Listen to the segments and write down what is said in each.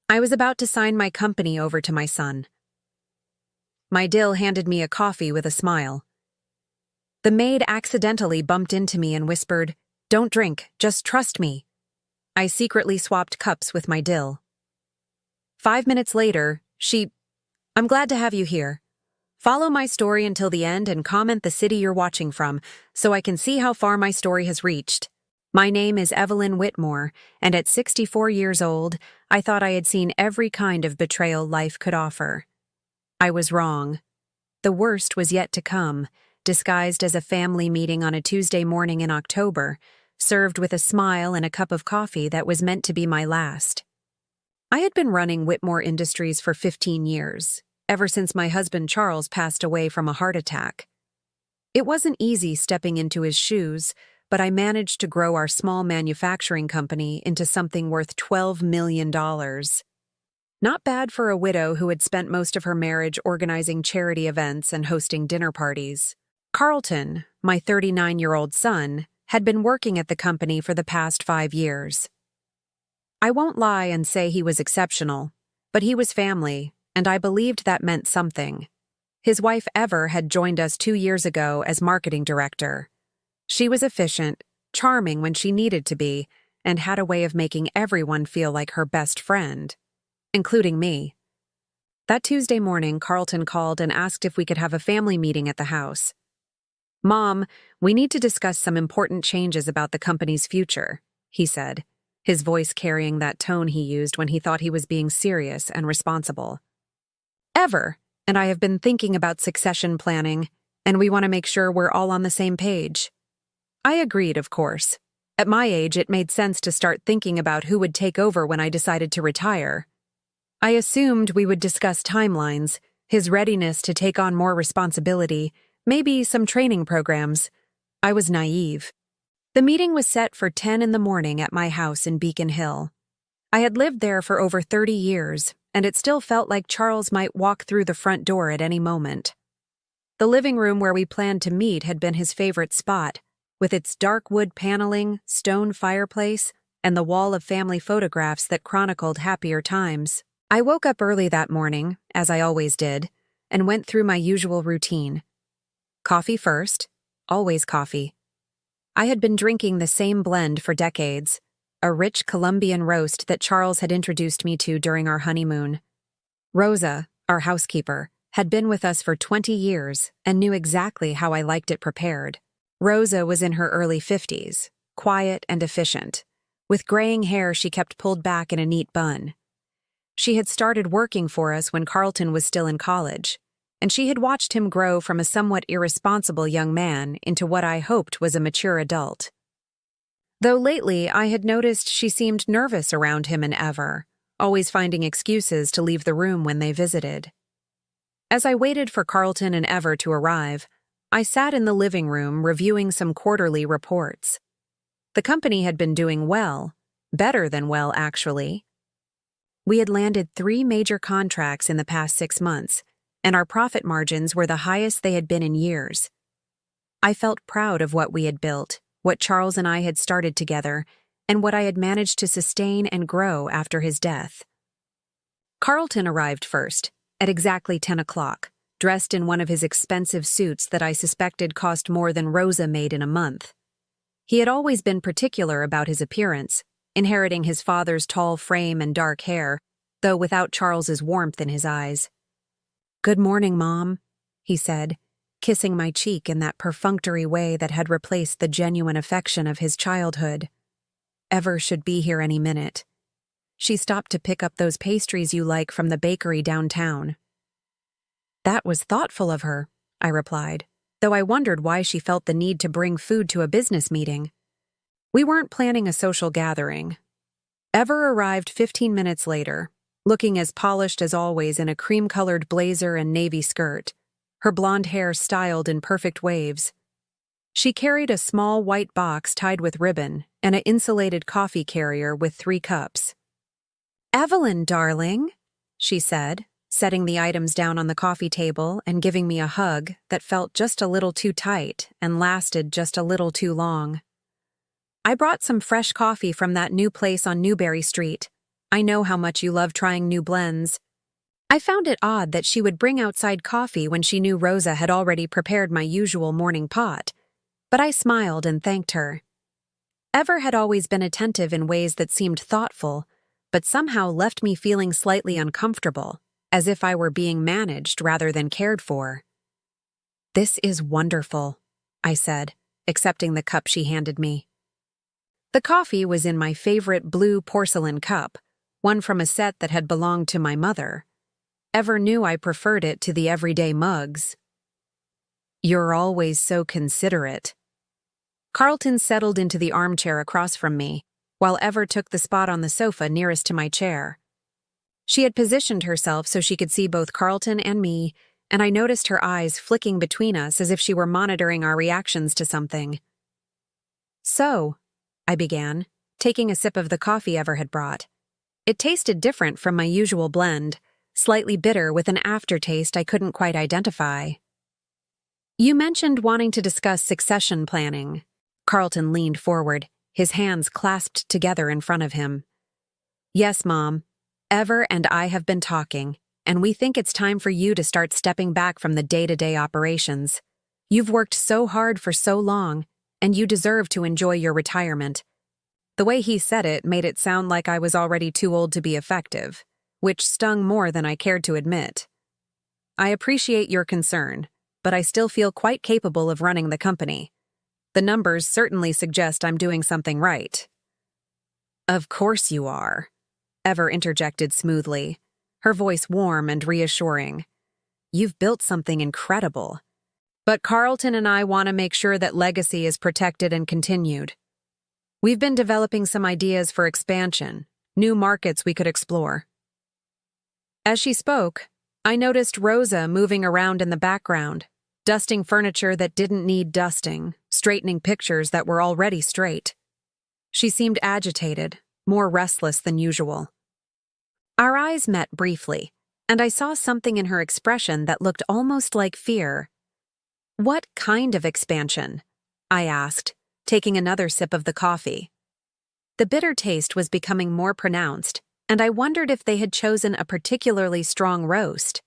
I was about to sign my company over to my son. My DIL handed me a coffee with a smile. The maid accidentally bumped into me and whispered, "Don't drink, just trust me." I secretly swapped cups with my DIL. 5 minutes later, I'm glad to have you here. Follow my story until the end and comment the city you're watching from, so I can see how far my story has reached. My name is Evelyn Whitmore, and at 64 years old, I thought I had seen every kind of betrayal life could offer. I was wrong. The worst was yet to come, disguised as a family meeting on a Tuesday morning in October, served with a smile and a cup of coffee that was meant to be my last. I had been running Whitmore Industries for 15 years, ever since my husband Charles passed away from a heart attack. It wasn't easy stepping into his shoes, but I managed to grow our small manufacturing company into something worth $12 million. Not bad for a widow who had spent most of her marriage organizing charity events and hosting dinner parties. Carlton, my 39-year-old son, had been working at the company for the past 5 years. I won't lie and say he was exceptional, but he was family, and I believed that meant something. His wife Ever had joined us 2 years ago as marketing director. She was efficient, charming when she needed to be, and had a way of making everyone feel like her best friend, including me. That Tuesday morning, Carlton called and asked if we could have a family meeting at the house. "Mom, we need to discuss some important changes about the company's future," he said, his voice carrying that tone he used when he thought he was being serious and responsible. "Ever, and I have been thinking about succession planning, and we want to make sure we're all on the same page." I agreed, of course. At my age, it made sense to start thinking about who would take over when I decided to retire. I assumed we would discuss timelines, his readiness to take on more responsibility, maybe some training programs. I was naive. The meeting was set for 10 in the morning at my house in Beacon Hill. I had lived there for over 30 years, and it still felt like Charles might walk through the front door at any moment. The living room where we planned to meet had been his favorite spot, with its dark wood paneling, stone fireplace, and the wall of family photographs that chronicled happier times. I woke up early that morning, as I always did, and went through my usual routine. Coffee first, always coffee. I had been drinking the same blend for decades, a rich Colombian roast that Charles had introduced me to during our honeymoon. Rosa, our housekeeper, had been with us for 20 years and knew exactly how I liked it prepared. Rosa was in her early 50s, quiet and efficient. With graying hair she kept pulled back in a neat bun. She had started working for us when Carlton was still in college, and she had watched him grow from a somewhat irresponsible young man into what I hoped was a mature adult. Though lately I had noticed she seemed nervous around him and Ever, always finding excuses to leave the room when they visited. As I waited for Carlton and Ever to arrive, I sat in the living room reviewing some quarterly reports. The company had been doing well, better than well, actually. We had landed 3 major contracts in the past 6 months, and our profit margins were the highest they had been in years. I felt proud of what we had built, what Charles and I had started together, and what I had managed to sustain and grow after his death. Carlton arrived first, at exactly 10 o'clock. Dressed in one of his expensive suits that I suspected cost more than Rosa made in a month. He had always been particular about his appearance, inheriting his father's tall frame and dark hair, though without Charles's warmth in his eyes. "Good morning, Mom," he said, kissing my cheek in that perfunctory way that had replaced the genuine affection of his childhood. "Ever should be here any minute. She stopped to pick up those pastries you like from the bakery downtown." "That was thoughtful of her," I replied, though I wondered why she felt the need to bring food to a business meeting. We weren't planning a social gathering. Ever arrived 15 minutes later, looking as polished as always in a cream-colored blazer and navy skirt, her blonde hair styled in perfect waves. She carried a small white box tied with ribbon and an insulated coffee carrier with 3 cups. "Evelyn, darling," she said, setting the items down on the coffee table and giving me a hug that felt just a little too tight and lasted just a little too long. "I brought some fresh coffee from that new place on Newberry Street. I know how much you love trying new blends." I found it odd that she would bring outside coffee when she knew Rosa had already prepared my usual morning pot, but I smiled and thanked her. Ever had always been attentive in ways that seemed thoughtful, but somehow left me feeling slightly uncomfortable, as if I were being managed rather than cared for. "This is wonderful," I said, accepting the cup she handed me. The coffee was in my favorite blue porcelain cup, one from a set that had belonged to my mother. Ever knew I preferred it to the everyday mugs. "You're always so considerate." Carlton settled into the armchair across from me, while Ever took the spot on the sofa nearest to my chair. She had positioned herself so she could see both Carlton and me, and I noticed her eyes flicking between us as if she were monitoring our reactions to something. "So," I began, taking a sip of the coffee Ever had brought. It tasted different from my usual blend, slightly bitter with an aftertaste I couldn't quite identify. "You mentioned wanting to discuss succession planning." Carlton leaned forward, his hands clasped together in front of him. "Yes, Mom. Ever and I have been talking, and we think it's time for you to start stepping back from the day-to-day operations. You've worked so hard for so long, and you deserve to enjoy your retirement." The way he said it made it sound like I was already too old to be effective, which stung more than I cared to admit. "I appreciate your concern, but I still feel quite capable of running the company. The numbers certainly suggest I'm doing something right." "Of course you are," Ever interjected smoothly, her voice warm and reassuring. "You've built something incredible. But Carlton and I want to make sure that legacy is protected and continued. We've been developing some ideas for expansion, new markets we could explore." As she spoke, I noticed Rosa moving around in the background, dusting furniture that didn't need dusting, straightening pictures that were already straight. She seemed agitated, more restless than usual. Our eyes met briefly, and I saw something in her expression that looked almost like fear. "What kind of expansion?" I asked, taking another sip of the coffee. The bitter taste was becoming more pronounced, and I wondered if they had chosen a particularly strong roast.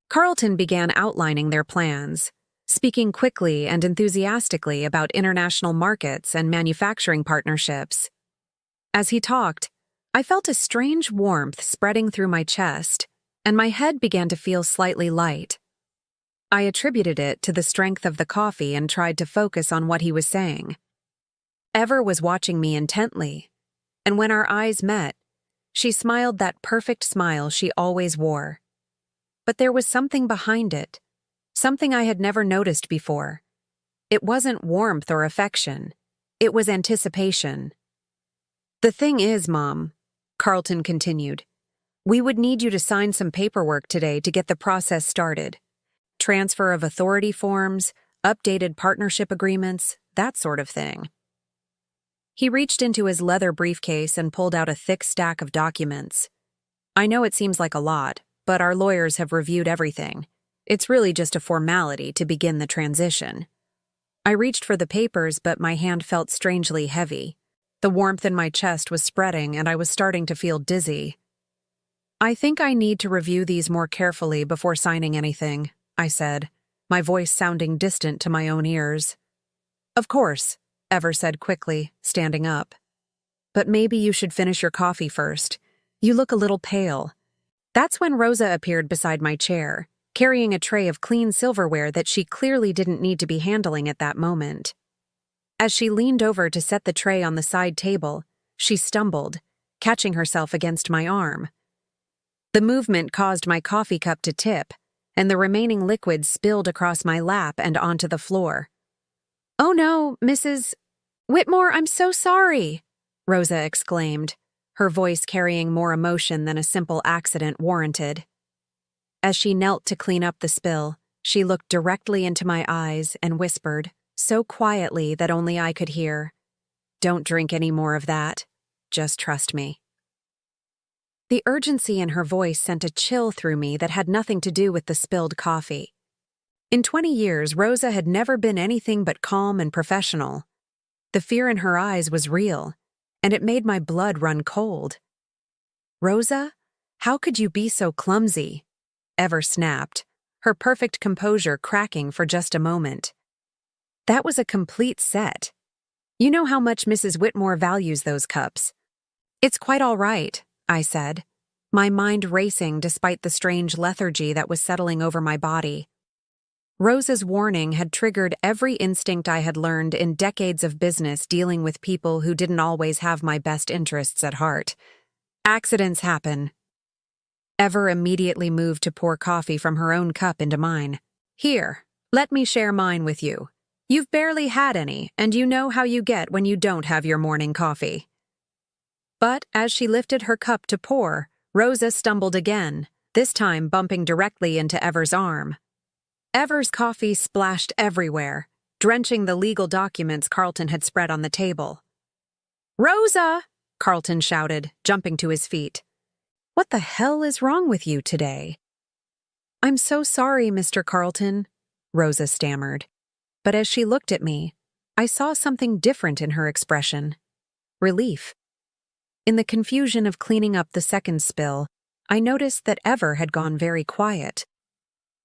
Carlton began outlining their plans, speaking quickly and enthusiastically about international markets and manufacturing partnerships. As he talked, I felt a strange warmth spreading through my chest, and my head began to feel slightly light. I attributed it to the strength of the coffee and tried to focus on what he was saying. Ever was watching me intently, and when our eyes met, she smiled that perfect smile she always wore. But there was something behind it, something I had never noticed before. It wasn't warmth or affection. It was anticipation. "The thing is, Mom," Carlton continued, "we would need you to sign some paperwork today to get the process started. Transfer of authority forms, updated partnership agreements, that sort of thing." He reached into his leather briefcase and pulled out a thick stack of documents. "I know it seems like a lot, but our lawyers have reviewed everything. It's really just a formality to begin the transition." I reached for the papers, but my hand felt strangely heavy. The warmth in my chest was spreading, and I was starting to feel dizzy. "I think I need to review these more carefully before signing anything," I said, my voice sounding distant to my own ears. "Of course," Ever said quickly, standing up. "But maybe you should finish your coffee first. You look a little pale." That's when Rosa appeared beside my chair, carrying a tray of clean silverware that she clearly didn't need to be handling at that moment. As she leaned over to set the tray on the side table, she stumbled, catching herself against my arm. The movement caused my coffee cup to tip, and the remaining liquid spilled across my lap and onto the floor. "Oh no, Mrs. Whitmore, I'm so sorry," Rosa exclaimed, her voice carrying more emotion than a simple accident warranted. As she knelt to clean up the spill, she looked directly into my eyes and whispered, so quietly that only I could hear, "Don't drink any more of that. Just trust me." The urgency in her voice sent a chill through me that had nothing to do with the spilled coffee. In 20 years, Rosa had never been anything but calm and professional. The fear in her eyes was real, and it made my blood run cold. Rosa? How could you be so clumsy? Ever snapped, her perfect composure cracking for just a moment. That was a complete set. You know how much Mrs. Whitmore values those cups. It's quite all right, I said, my mind racing despite the strange lethargy that was settling over my body. Rosa's warning had triggered every instinct I had learned in decades of business dealing with people who didn't always have my best interests at heart. Accidents happen. Ever immediately moved to pour coffee from her own cup into mine. Here, let me share mine with you. You've barely had any, and you know how you get when you don't have your morning coffee. But as she lifted her cup to pour, Rosa stumbled again, this time bumping directly into Ever's arm. Ever's coffee splashed everywhere, drenching the legal documents Carlton had spread on the table. "Rosa!" Carlton shouted, jumping to his feet. "What the hell is wrong with you today?" "I'm so sorry, Mr. Carlton," Rosa stammered. But as she looked at me, I saw something different in her expression. Relief. In the confusion of cleaning up the second spill, I noticed that Ever had gone very quiet.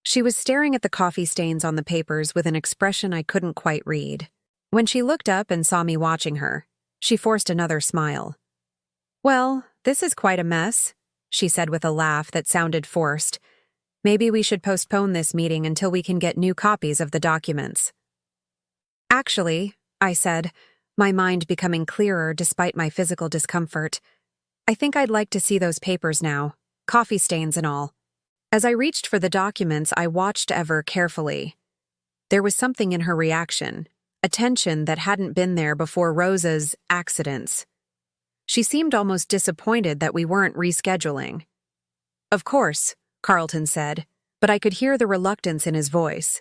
She was staring at the coffee stains on the papers with an expression I couldn't quite read. When she looked up and saw me watching her, she forced another smile. "Well, this is quite a mess," she said with a laugh that sounded forced. "Maybe we should postpone this meeting until we can get new copies of the documents." "Actually," I said, my mind becoming clearer despite my physical discomfort, "I think I'd like to see those papers now, coffee stains and all." As I reached for the documents, I watched Ever carefully. There was something in her reaction, a tension that hadn't been there before Rosa's accidents. She seemed almost disappointed that we weren't rescheduling. "Of course," Carlton said, but I could hear the reluctance in his voice.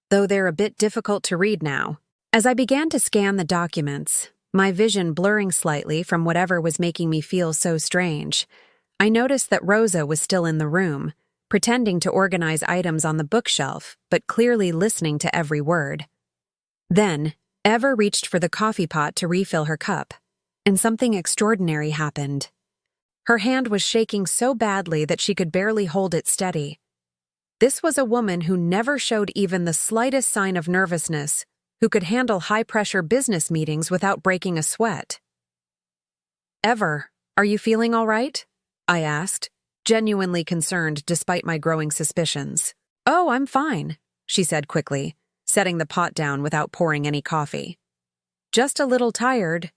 Though they're a bit difficult to read now. As I began to scan the documents, my vision blurring slightly from whatever was making me feel so strange, I noticed that Rosa was still in the room, pretending to organize items on the bookshelf, but clearly listening to every word. Then, Ever reached for the coffee pot to refill her cup, and something extraordinary happened. Her hand was shaking so badly that she could barely hold it steady. This was a woman who never showed even the slightest sign of nervousness, who could handle high-pressure business meetings without breaking a sweat. "Ever, are you feeling all right?" I asked, genuinely concerned despite my growing suspicions. "Oh, I'm fine," she said quickly, setting the pot down without pouring any coffee. "Just a little tired."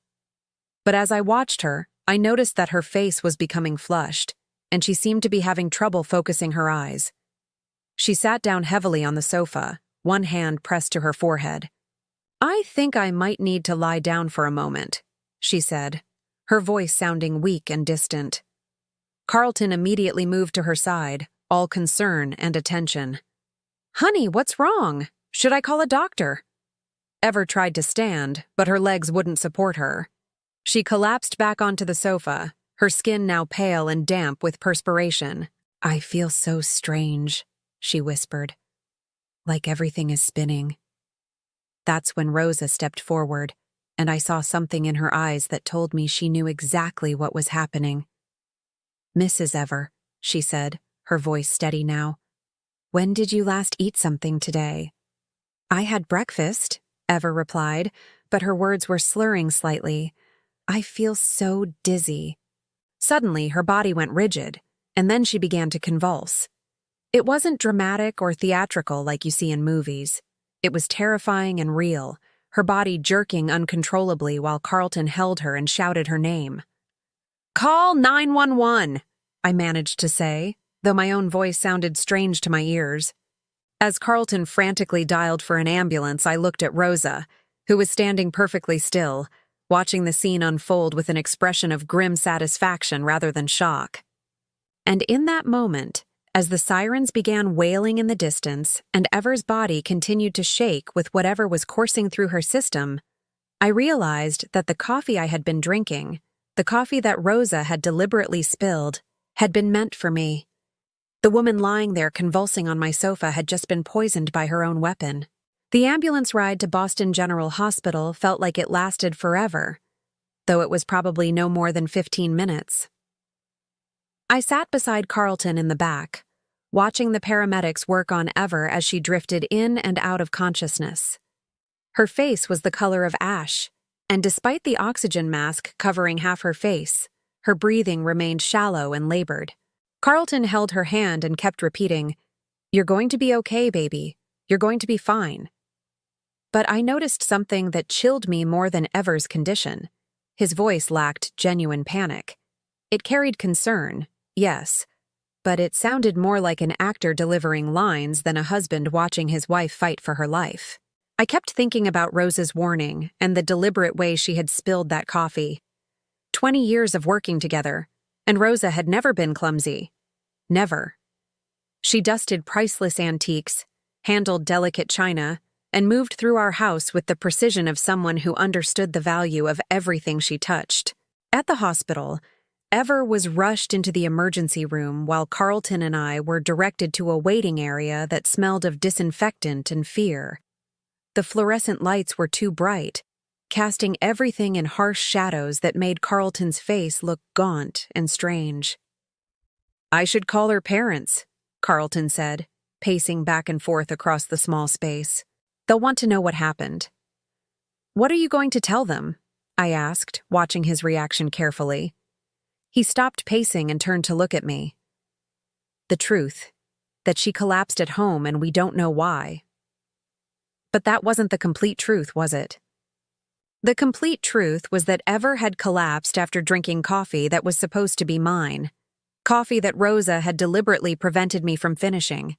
But as I watched her, I noticed that her face was becoming flushed, and she seemed to be having trouble focusing her eyes. She sat down heavily on the sofa, one hand pressed to her forehead. "I think I might need to lie down for a moment," she said, her voice sounding weak and distant. Carlton immediately moved to her side, all concern and attention. "Honey, what's wrong? Should I call a doctor?" Ever tried to stand, but her legs wouldn't support her. She collapsed back onto the sofa, her skin now pale and damp with perspiration. "I feel so strange," she whispered. "Like everything is spinning." That's when Rosa stepped forward, and I saw something in her eyes that told me she knew exactly what was happening. "Mrs. Ever," she said, her voice steady now, "when did you last eat something today?" "I had breakfast," Ever replied, but her words were slurring slightly. "I feel so dizzy." Suddenly, her body went rigid, and then she began to convulse. It wasn't dramatic or theatrical like you see in movies. It was terrifying and real, her body jerking uncontrollably while Carlton held her and shouted her name. "Call 911, I managed to say, though my own voice sounded strange to my ears. As Carlton frantically dialed for an ambulance, I looked at Rosa, who was standing perfectly still, watching the scene unfold with an expression of grim satisfaction rather than shock. And in that moment, as the sirens began wailing in the distance and Ever's body continued to shake with whatever was coursing through her system, I realized that the coffee I had been drinking, the coffee that Rosa had deliberately spilled, had been meant for me. The woman lying there convulsing on my sofa had just been poisoned by her own weapon. The ambulance ride to Boston General Hospital felt like it lasted forever, though it was probably no more than 15 minutes. I sat beside Carlton in the back, watching the paramedics work on Ever as she drifted in and out of consciousness. Her face was the color of ash, and despite the oxygen mask covering half her face, her breathing remained shallow and labored. Carlton held her hand and kept repeating, "You're going to be okay, baby. You're going to be fine." But I noticed something that chilled me more than Ever's condition. His voice lacked genuine panic. It carried concern, yes, but it sounded more like an actor delivering lines than a husband watching his wife fight for her life. I kept thinking about Rosa's warning and the deliberate way she had spilled that coffee. 20 years of working together, and Rosa had never been clumsy. Never. She dusted priceless antiques, handled delicate china, and moved through our house with the precision of someone who understood the value of everything she touched. At the hospital, Ever was rushed into the emergency room while Carlton and I were directed to a waiting area that smelled of disinfectant and fear. The fluorescent lights were too bright, casting everything in harsh shadows that made Carlton's face look gaunt and strange. "I should call her parents," Carlton said, pacing back and forth across the small space. "They'll want to know what happened." "What are you going to tell them?" I asked, watching his reaction carefully. He stopped pacing and turned to look at me. "The truth, that she collapsed at home and we don't know why." But that wasn't the complete truth, was it? The complete truth was that Ever had collapsed after drinking coffee that was supposed to be mine. Coffee that Rosa had deliberately prevented me from finishing.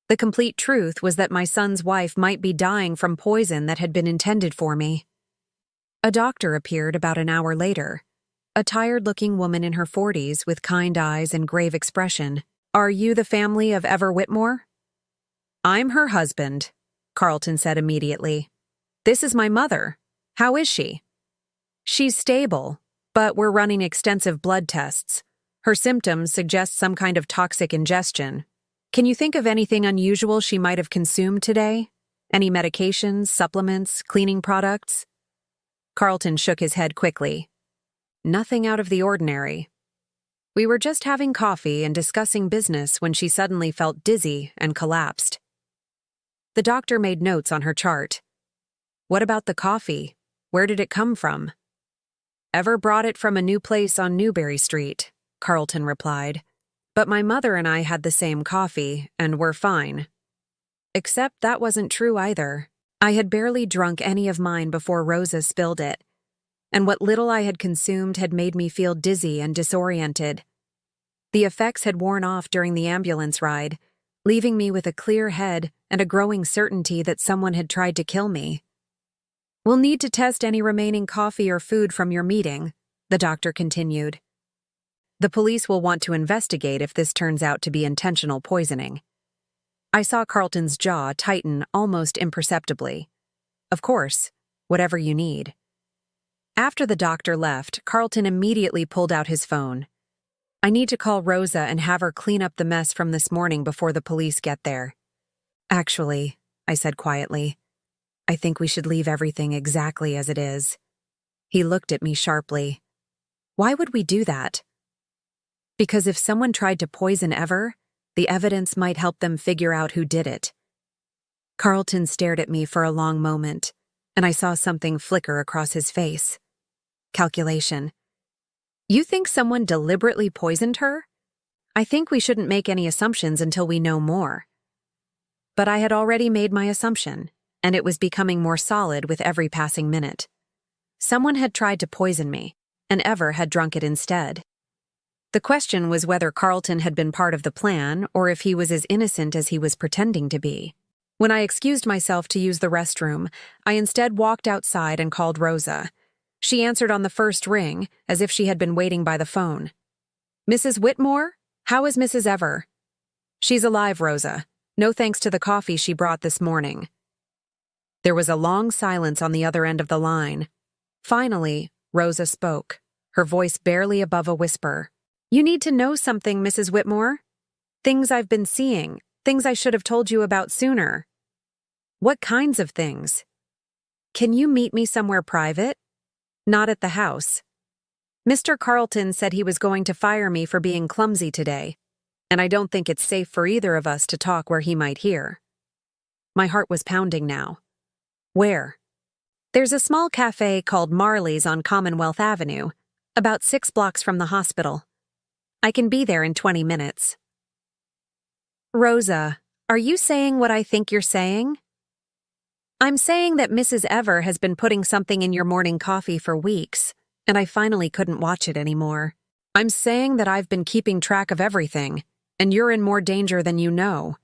The complete truth was that my son's wife might be dying from poison that had been intended for me. A doctor appeared about an hour later, a tired-looking woman in her 40s with kind eyes and grave expression. "Are you the family of Ever Whitmore?" "I'm her husband," Carlton said immediately. "This is my mother. How is she?" "She's stable, but we're running extensive blood tests. Her symptoms suggest some kind of toxic ingestion. Can you think of anything unusual she might have consumed today? Any medications, supplements, cleaning products?" Carlton shook his head quickly. "Nothing out of the ordinary. We were just having coffee and discussing business when she suddenly felt dizzy and collapsed." The doctor made notes on her chart. "What about the coffee? Where did it come from?" "Ever brought it from a new place on Newberry Street," Carlton replied. "But my mother and I had the same coffee, and we're fine." Except that wasn't true either. I had barely drunk any of mine before Rosa spilled it, and what little I had consumed had made me feel dizzy and disoriented. The effects had worn off during the ambulance ride, leaving me with a clear head and a growing certainty that someone had tried to kill me. "We'll need to test any remaining coffee or food from your meeting," the doctor continued. "The police will want to investigate if this turns out to be intentional poisoning." I saw Carlton's jaw tighten almost imperceptibly. "Of course, whatever you need." After the doctor left, Carlton immediately pulled out his phone. "I need to call Rosa and have her clean up the mess from this morning before the police get there." "Actually," I said quietly, "I think we should leave everything exactly as it is." He looked at me sharply. "Why would we do that?" "Because if someone tried to poison Ever, the evidence might help them figure out who did it." Carlton stared at me for a long moment, and I saw something flicker across his face. Calculation. "You think someone deliberately poisoned her?" "I think we shouldn't make any assumptions until we know more." But I had already made my assumption, and it was becoming more solid with every passing minute. Someone had tried to poison me, and Ever had drunk it instead. The question was whether Carlton had been part of the plan or if he was as innocent as he was pretending to be. When I excused myself to use the restroom, I instead walked outside and called Rosa. She answered on the first ring, as if she had been waiting by the phone. "Mrs. Whitmore? How is Mrs. Ever?" "She's alive, Rosa. No thanks to the coffee she brought this morning." There was a long silence on the other end of the line. Finally, Rosa spoke, her voice barely above a whisper. "You need to know something, Mrs. Whitmore. Things I've been seeing, things I should have told you about sooner." "What kinds of things?" "Can you meet me somewhere private?" "Not at the house." Mr. Carlton said he was going to fire me for being clumsy today, and I don't think it's safe for either of us to talk where he might hear. My heart was pounding now. Where? There's a small cafe called Marley's on Commonwealth Avenue, about 6 blocks from the hospital. I can be there in 20 minutes. Rosa, are you saying what I think you're saying? I'm saying that Mrs. Ever has been putting something in your morning coffee for weeks, and I finally couldn't watch it anymore. I'm saying that I've been keeping track of everything, and you're in more danger than you know.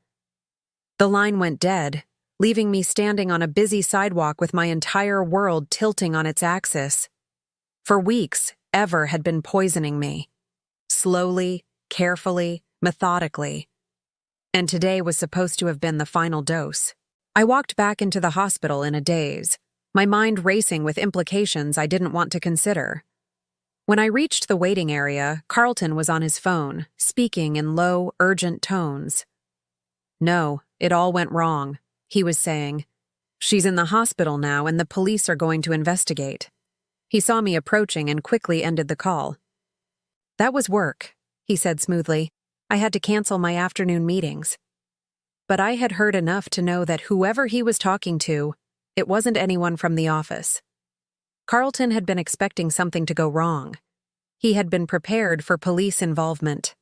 The line went dead, leaving me standing on a busy sidewalk with my entire world tilting on its axis. For weeks, Ever had been poisoning me. Slowly, carefully, methodically. And today was supposed to have been the final dose. I walked back into the hospital in a daze, my mind racing with implications I didn't want to consider. When I reached the waiting area, Carlton was on his phone, speaking in low, urgent tones. No, it all went wrong, he was saying. She's in the hospital now and the police are going to investigate. He saw me approaching and quickly ended the call. That was work, he said smoothly. I had to cancel my afternoon meetings. But I had heard enough to know that whoever he was talking to, it wasn't anyone from the office. Carlton had been expecting something to go wrong. He had been prepared for police involvement.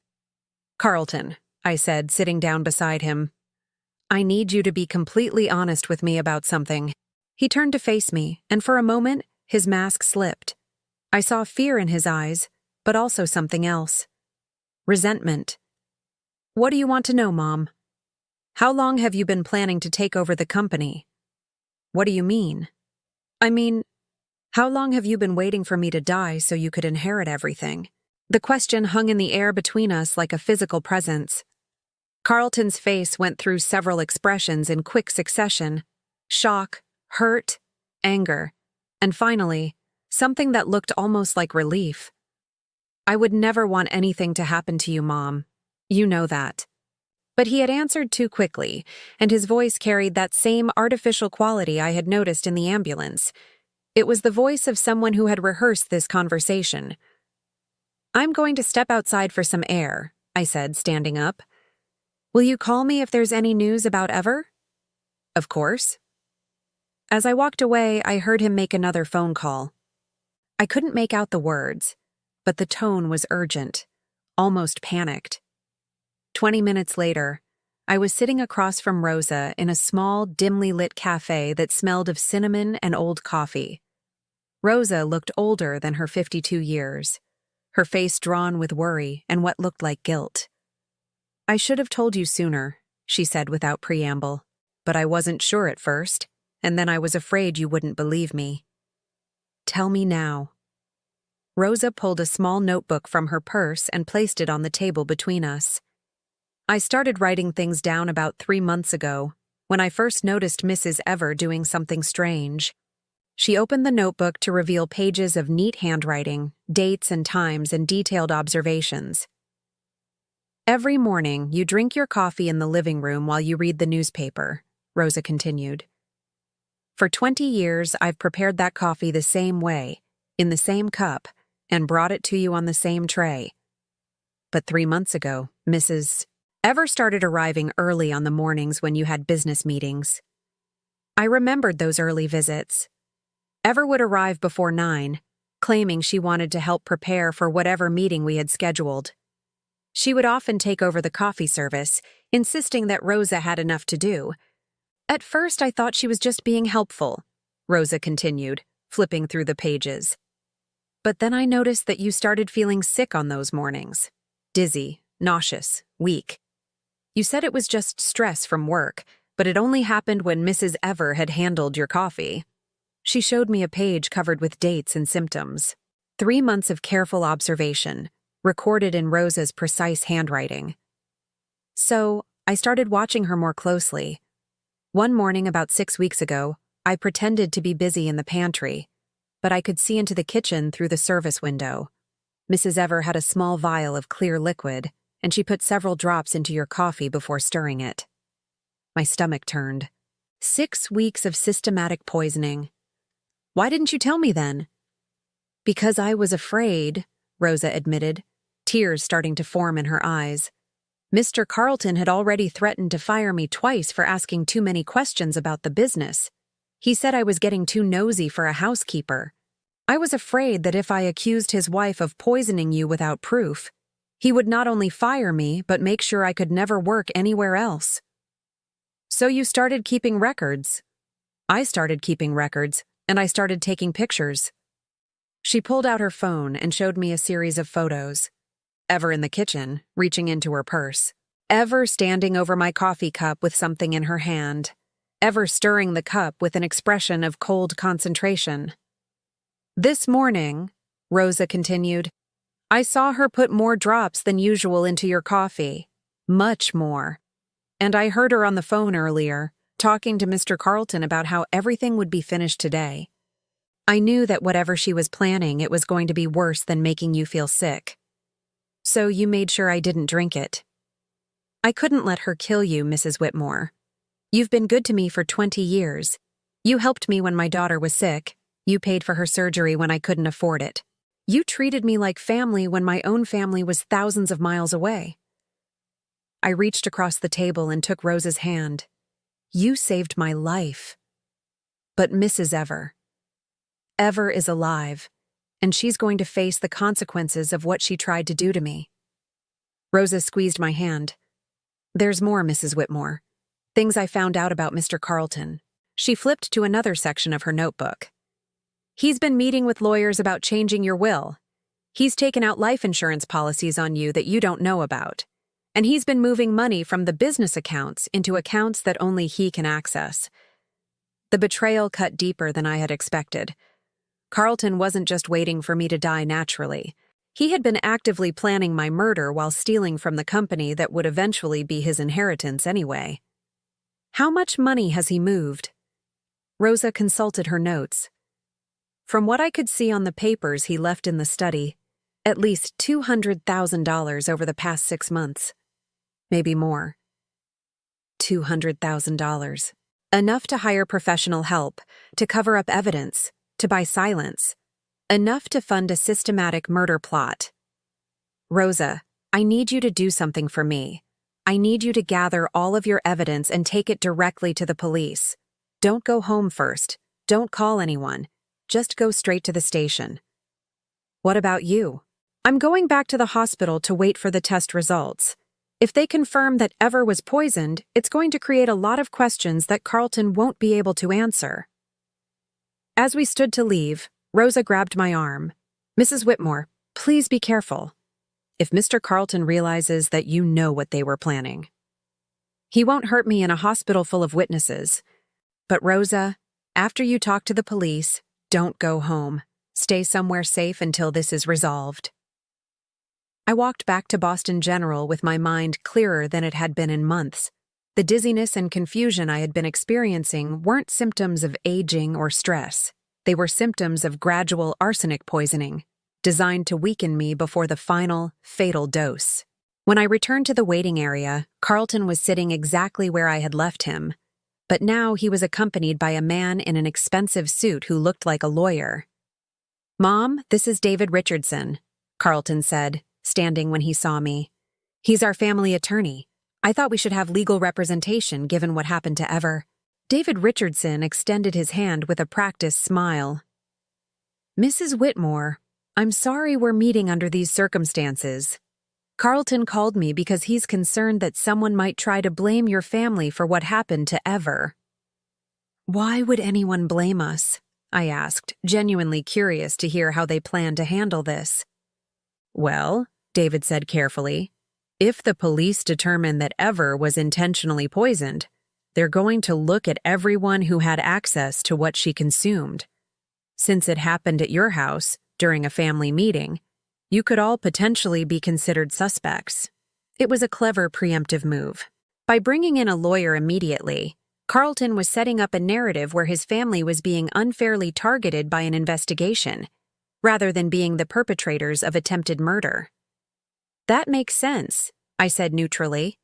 Carlton, I said, sitting down beside him, I need you to be completely honest with me about something. He turned to face me, and for a moment, his mask slipped. I saw fear in his eyes, but also something else. Resentment. What do you want to know, Mom? How long have you been planning to take over the company? What do you mean? I mean, how long have you been waiting for me to die so you could inherit everything? The question hung in the air between us like a physical presence. Carlton's face went through several expressions in quick succession: shock, hurt, anger, and finally, something that looked almost like relief. I would never want anything to happen to you, Mom. You know that. But he had answered too quickly, and his voice carried that same artificial quality I had noticed in the ambulance. It was the voice of someone who had rehearsed this conversation. I'm going to step outside for some air, I said, standing up. Will you call me if there's any news about Ever? Of course. As I walked away, I heard him make another phone call. I couldn't make out the words, but the tone was urgent, almost panicked. 20 minutes later, I was sitting across from Rosa in a small, dimly lit cafe that smelled of cinnamon and old coffee. Rosa looked older than her 52 years, her face drawn with worry and what looked like guilt. I should have told you sooner, she said without preamble, but I wasn't sure at first, and then I was afraid you wouldn't believe me. Tell me now. Rosa pulled a small notebook from her purse and placed it on the table between us. I started writing things down about 3 months ago, when I first noticed Mrs. Ever doing something strange. She opened the notebook to reveal pages of neat handwriting, dates and times, and detailed observations. Every morning, you drink your coffee in the living room while you read the newspaper, Rosa continued. For 20 years, I've prepared that coffee the same way, in the same cup, and brought it to you on the same tray. But 3 months ago, Mrs. Ever started arriving early on the mornings when you had business meetings. I remembered those early visits. Ever would arrive before 9, claiming she wanted to help prepare for whatever meeting we had scheduled. She would often take over the coffee service, insisting that Rosa had enough to do. At first, I thought she was just being helpful, Rosa continued, flipping through the pages. But then I noticed that you started feeling sick on those mornings. Dizzy, nauseous, weak. You said it was just stress from work, but it only happened when Mrs. Ever had handled your coffee. She showed me a page covered with dates and symptoms. 3 months of careful observation, recorded in Rosa's precise handwriting. So, I started watching her more closely. One morning about 6 weeks ago, I pretended to be busy in the pantry, but I could see into the kitchen through the service window. Mrs. Ever had a small vial of clear liquid, and she put several drops into your coffee before stirring it. My stomach turned. 6 weeks of systematic poisoning. Why didn't you tell me then? Because I was afraid, Rosa admitted, tears starting to form in her eyes. Mr. Carlton had already threatened to fire me twice for asking too many questions about the business. He said I was getting too nosy for a housekeeper. I was afraid that if I accused his wife of poisoning you without proof, he would not only fire me but make sure I could never work anywhere else. So you started keeping records. I started keeping records, and I started taking pictures. She pulled out her phone and showed me a series of photos. Ever in the kitchen, reaching into her purse. Ever standing over my coffee cup with something in her hand. Ever stirring the cup with an expression of cold concentration. This morning, Rosa continued, I saw her put more drops than usual into your coffee. Much more. And I heard her on the phone earlier, talking to Mr. Carlton about how everything would be finished today. I knew that whatever she was planning, it was going to be worse than making you feel sick. So you made sure I didn't drink it. I couldn't let her kill you, Mrs. Whitmore. You've been good to me for 20 years. You helped me when my daughter was sick. You paid for her surgery when I couldn't afford it. You treated me like family when my own family was thousands of miles away. I reached across the table and took Rosa's hand. You saved my life. But Mrs. Ever is alive, and she's going to face the consequences of what she tried to do to me. Rosa squeezed my hand. There's more, Mrs. Whitmore. Things I found out about Mr. Carlton. She flipped to another section of her notebook. He's been meeting with lawyers about changing your will. He's taken out life insurance policies on you that you don't know about. And he's been moving money from the business accounts into accounts that only he can access. The betrayal cut deeper than I had expected. Carlton wasn't just waiting for me to die naturally. He had been actively planning my murder while stealing from the company that would eventually be his inheritance anyway. How much money has he moved? Rosa consulted her notes. From what I could see on the papers he left in the study, at least $200,000 over the past 6 months. Maybe more. $200,000. Enough to hire professional help, to cover up evidence, to buy silence. Enough to fund a systematic murder plot. Rosa, I need you to do something for me. I need you to gather all of your evidence and take it directly to the police. Don't go home first. Don't call anyone. Just go straight to the station. What about you? I'm going back to the hospital to wait for the test results. If they confirm that Ever was poisoned, it's going to create a lot of questions that Carlton won't be able to answer. As we stood to leave, Rosa grabbed my arm. Mrs. Whitmore, please be careful. If Mr. Carlton realizes that you know what they were planning. He won't hurt me in a hospital full of witnesses. But Rosa, after you talk to the police, don't go home. Stay somewhere safe until this is resolved. I walked back to Boston General with my mind clearer than it had been in months. The dizziness and confusion I had been experiencing weren't symptoms of aging or stress. They were symptoms of gradual arsenic poisoning, designed to weaken me before the final, fatal dose. When I returned to the waiting area, Carlton was sitting exactly where I had left him. But now he was accompanied by a man in an expensive suit who looked like a lawyer. Mom, this is David Richardson, Carlton said, standing when he saw me. He's our family attorney. I thought we should have legal representation given what happened to Ever. David Richardson extended his hand with a practiced smile. Mrs. Whitmore, I'm sorry we're meeting under these circumstances. Carlton called me because he's concerned that someone might try to blame your family for what happened to Ever. Why would anyone blame us? I asked, genuinely curious to hear how they plan to handle this. Well, David said carefully, if the police determine that Ever was intentionally poisoned, they're going to look at everyone who had access to what she consumed. Since it happened at your house, during a family meeting, you could all potentially be considered suspects. It was a clever preemptive move. By bringing in a lawyer immediately, Carlton was setting up a narrative where his family was being unfairly targeted by an investigation, rather than being the perpetrators of attempted murder. That makes sense, I said neutrally.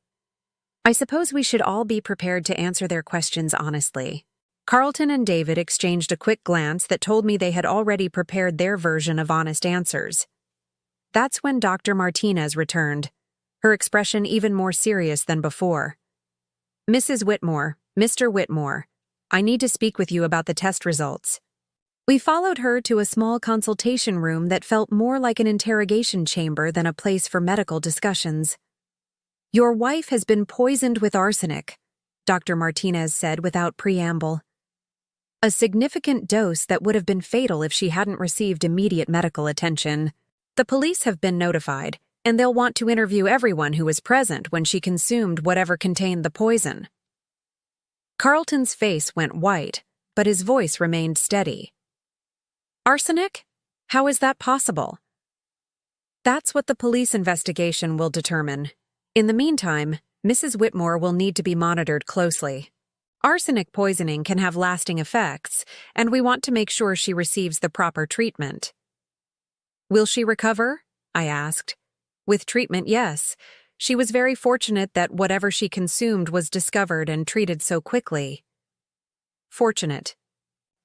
I suppose we should all be prepared to answer their questions honestly. Carlton and David exchanged a quick glance that told me they had already prepared their version of honest answers. That's when Dr. Martinez returned, her expression even more serious than before. "Mrs. Whitmore, Mr. Whitmore, I need to speak with you about the test results." We followed her to a small consultation room that felt more like an interrogation chamber than a place for medical discussions. "Your wife has been poisoned with arsenic," Dr. Martinez said without preamble. "A significant dose that would have been fatal if she hadn't received immediate medical attention. The police have been notified, and they'll want to interview everyone who was present when she consumed whatever contained the poison." Carlton's face went white, but his voice remained steady. "Arsenic? How is that possible?" "That's what the police investigation will determine. In the meantime, Mrs. Whitmore will need to be monitored closely. Arsenic poisoning can have lasting effects, and we want to make sure she receives the proper treatment." "Will she recover?" I asked. "With treatment, yes. She was very fortunate that whatever she consumed was discovered and treated so quickly." Fortunate.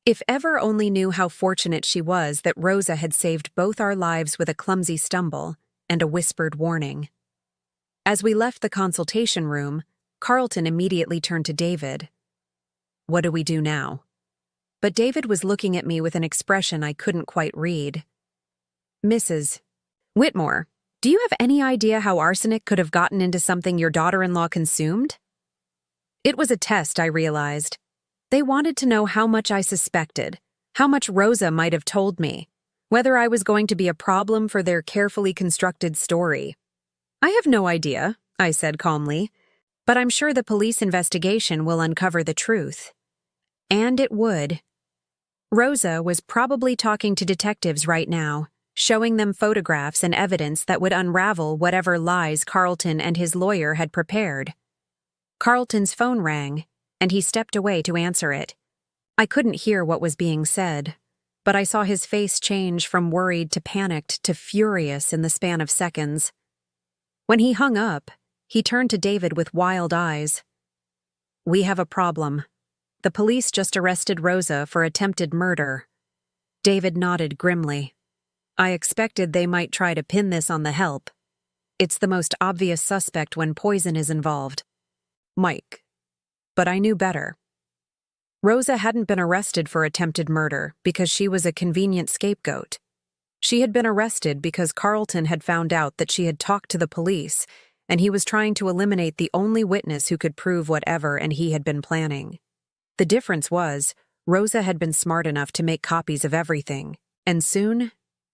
If ever only knew how fortunate she was that Rosa had saved both our lives with a clumsy stumble and a whispered warning. As we left the consultation room, Carlton immediately turned to David. "What do we do now?" But David was looking at me with an expression I couldn't quite read. "Mrs. Whitmore, do you have any idea how arsenic could have gotten into something your daughter-in-law consumed?" It was a test, I realized. They wanted to know how much I suspected, how much Rosa might have told me, whether I was going to be a problem for their carefully constructed story. "I have no idea," I said calmly, "but I'm sure the police investigation will uncover the truth." And it would. Rosa was probably talking to detectives right now, showing them photographs and evidence that would unravel whatever lies Carlton and his lawyer had prepared. Carlton's phone rang, and he stepped away to answer it. I couldn't hear what was being said, but I saw his face change from worried to panicked to furious in the span of seconds. When he hung up, he turned to David with wild eyes. "We have a problem. The police just arrested Rosa for attempted murder." David nodded grimly. "I expected they might try to pin this on the help. It's the most obvious suspect when poison is involved. Mike. But I knew better. Rosa hadn't been arrested for attempted murder because she was a convenient scapegoat. She had been arrested because Carlton had found out that she had talked to the police, and he was trying to eliminate the only witness who could prove whatever and he had been planning. The difference was, Rosa had been smart enough to make copies of everything, and soon,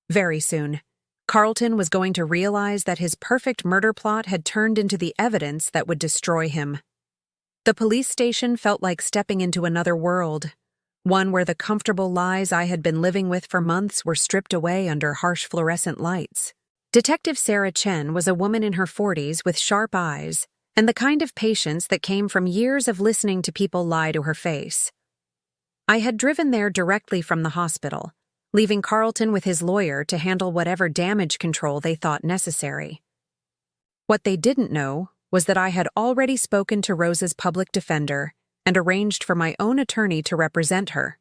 very soon, Carlton was going to realize that his perfect murder plot had turned into the evidence that would destroy him. The police station felt like stepping into another world, one where the comfortable lies I had been living with for months were stripped away under harsh fluorescent lights. Detective Sarah Chen was a woman in her 40s with sharp eyes and the kind of patience that came from years of listening to people lie to her face. I had driven there directly from the hospital, leaving Carlton with his lawyer to handle whatever damage control they thought necessary. What they didn't know was that I had already spoken to Rosa's public defender and arranged for my own attorney to represent her.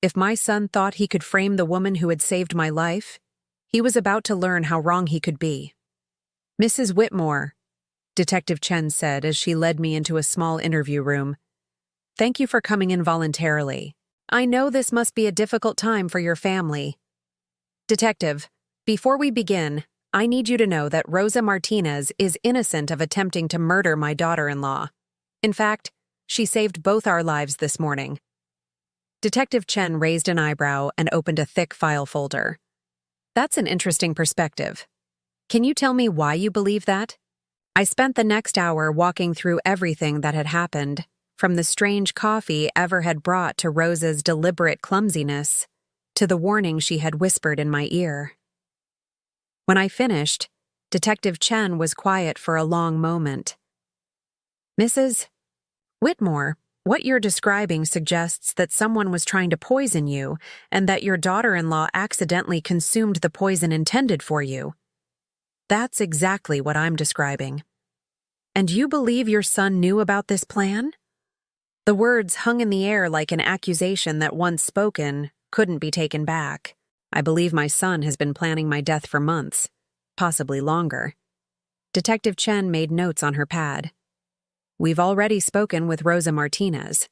If my son thought he could frame the woman who had saved my life, he was about to learn how wrong he could be. "Mrs. Whitmore," Detective Chen said as she led me into a small interview room, "thank you for coming in voluntarily. I know this must be a difficult time for your family. Detective, before we begin, I need you to know that Rosa Martinez is innocent of attempting to murder my daughter-in-law. In fact, she saved both our lives this morning." Detective Chen raised an eyebrow and opened a thick file folder. "That's an interesting perspective. Can you tell me why you believe that?" I spent the next hour walking through everything that had happened, from the strange coffee Ever had brought to Rosa's deliberate clumsiness, to the warning she had whispered in my ear. When I finished, Detective Chen was quiet for a long moment. "Mrs. Whitmore, what you're describing suggests that someone was trying to poison you and that your daughter-in-law accidentally consumed the poison intended for you. That's exactly what I'm describing. And you believe your son knew about this plan?" The words hung in the air like an accusation that once spoken couldn't be taken back. I believe my son has been planning my death for months, possibly longer. Detective Chen made notes on her pad. We've already spoken with Rosa Martinez.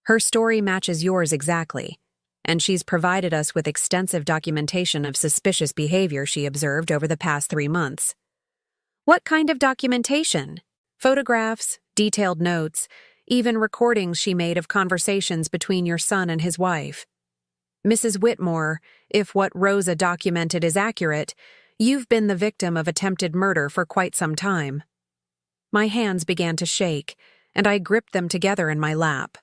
Her story matches yours exactly, and she's provided us with extensive documentation of suspicious behavior she observed over the past 3 months. What kind of documentation? Photographs, detailed notes, even recordings she made of conversations between your son and his wife. Mrs. Whitmore, if what Rosa documented is accurate, you've been the victim of attempted murder for quite some time. My hands began to shake, and I gripped them together in my lap.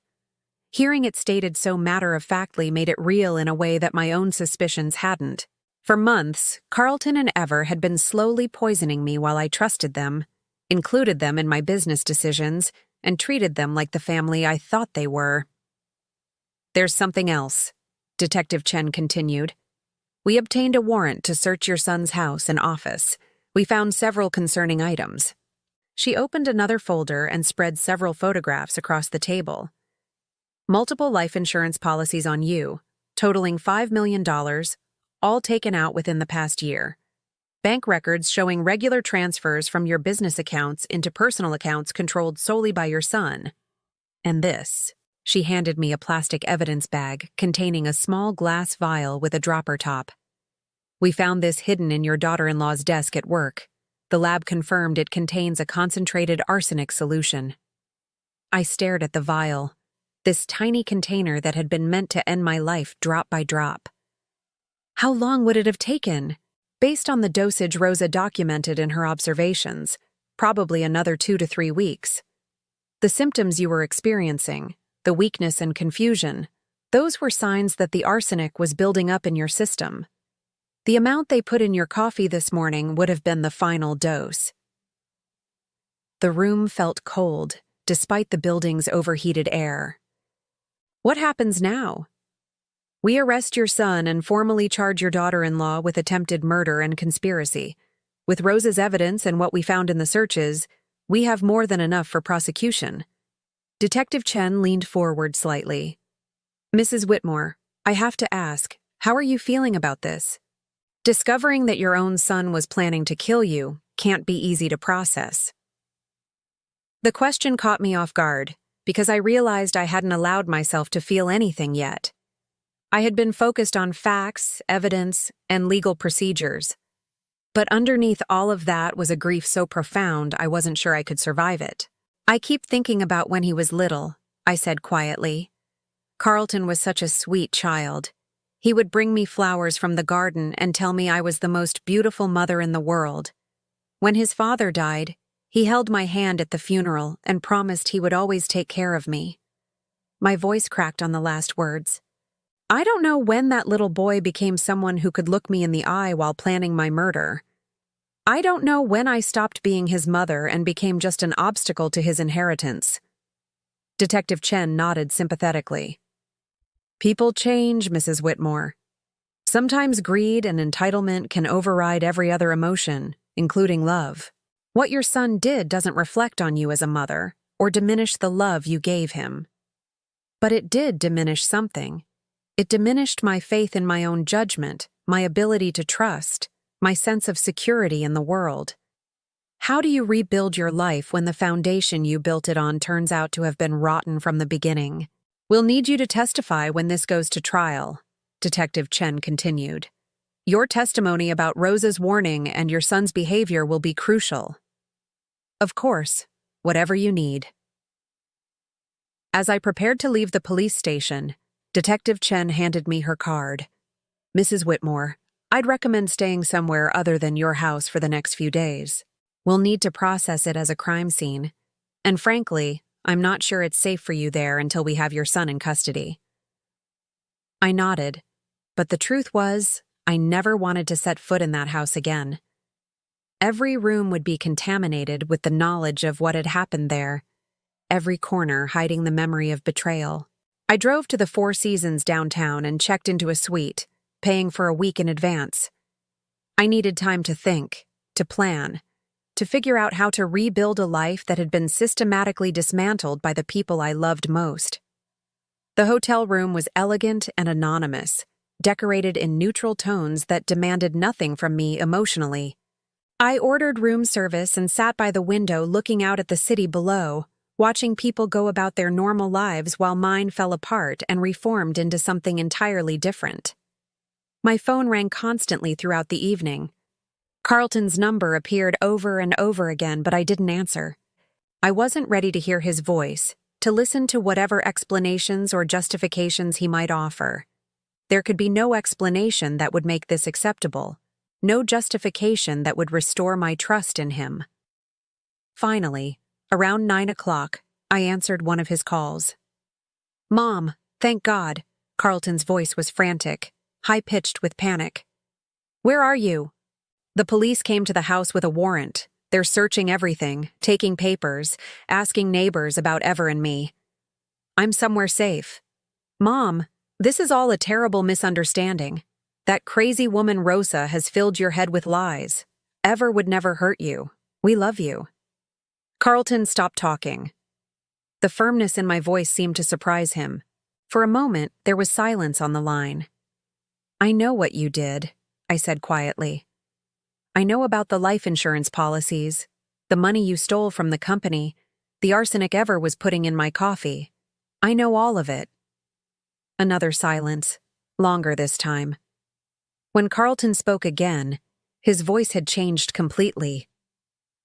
Hearing it stated so matter-of-factly made it real in a way that my own suspicions hadn't. For months, Carlton and Ever had been slowly poisoning me while I trusted them, included them in my business decisions, and treated them like the family I thought they were. There's something else, Detective Chen continued. We obtained a warrant to search your son's house and office. We found several concerning items. She opened another folder and spread several photographs across the table. Multiple life insurance policies on you, totaling $5 million, all taken out within the past year. Bank records showing regular transfers from your business accounts into personal accounts controlled solely by your son. And this. She handed me a plastic evidence bag containing a small glass vial with a dropper top. We found this hidden in your daughter-in-law's desk at work. The lab confirmed it contains a concentrated arsenic solution. I stared at the vial, this tiny container that had been meant to end my life drop by drop. How long would it have taken? Based on the dosage Rosa documented in her observations, probably another 2 to 3 weeks. The symptoms you were experiencing, the weakness and confusion, those were signs that the arsenic was building up in your system. The amount they put in your coffee this morning would have been the final dose. The room felt cold, despite the building's overheated air. What happens now? We arrest your son and formally charge your daughter-in-law with attempted murder and conspiracy. With Rosa's evidence and what we found in the searches, we have more than enough for prosecution. Detective Chen leaned forward slightly. Mrs. Whitmore, I have to ask, how are you feeling about this? Discovering that your own son was planning to kill you can't be easy to process. The question caught me off guard, because I realized I hadn't allowed myself to feel anything yet. I had been focused on facts, evidence, and legal procedures. But underneath all of that was a grief so profound I wasn't sure I could survive it. I keep thinking about when he was little, I said quietly. Carlton was such a sweet child. He would bring me flowers from the garden and tell me I was the most beautiful mother in the world. When his father died, he held my hand at the funeral and promised he would always take care of me. My voice cracked on the last words. I don't know when that little boy became someone who could look me in the eye while planning my murder. I don't know when I stopped being his mother and became just an obstacle to his inheritance. Detective Chen nodded sympathetically. People change, Mrs. Whitmore. Sometimes greed and entitlement can override every other emotion, including love. What your son did doesn't reflect on you as a mother or diminish the love you gave him. But it did diminish something. It diminished my faith in my own judgment, my ability to trust, my sense of security in the world. How do you rebuild your life when the foundation you built it on turns out to have been rotten from the beginning? We'll need you to testify when this goes to trial, Detective Chen continued. Your testimony about Rosa's warning and your son's behavior will be crucial. Of course, whatever you need. As I prepared to leave the police station, Detective Chen handed me her card. Mrs. Whitmore, I'd recommend staying somewhere other than your house for the next few days. We'll need to process it as a crime scene. And frankly, I'm not sure it's safe for you there until we have your son in custody. I nodded, but the truth was, I never wanted to set foot in that house again. Every room would be contaminated with the knowledge of what had happened there, every corner hiding the memory of betrayal. I drove to the Four Seasons downtown and checked into a suite, paying for a week in advance. I needed time to think, to plan. to figure out how to rebuild a life that had been systematically dismantled by the people I loved most. The hotel room was elegant and anonymous, decorated in neutral tones that demanded nothing from me emotionally. I ordered room service and sat by the window looking out at the city below, watching people go about their normal lives while mine fell apart and reformed into something entirely different. My phone rang constantly throughout the evening. Carlton's number appeared over and over again, but I didn't answer. I wasn't ready to hear his voice, to listen to whatever explanations or justifications he might offer. There could be no explanation that would make this acceptable, no justification that would restore my trust in him. Finally, around 9 o'clock, I answered one of his calls. "Mom, thank God." Carlton's voice was frantic, high-pitched with panic. "Where are you?" "The police came to the house with a warrant. They're searching everything, taking papers, asking neighbors about Ever and me. I'm somewhere safe." "Mom, this is all a terrible misunderstanding. That crazy woman Rosa has filled your head with lies. Ever would never hurt you. We love you." Carlton stopped talking. The firmness in my voice seemed to surprise him. For a moment, there was silence on the line. "I know what you did," I said quietly. "I know about the life insurance policies, the money you stole from the company, the arsenic Ever was putting in my coffee. I know all of it." Another silence, longer this time. When Carlton spoke again, his voice had changed completely.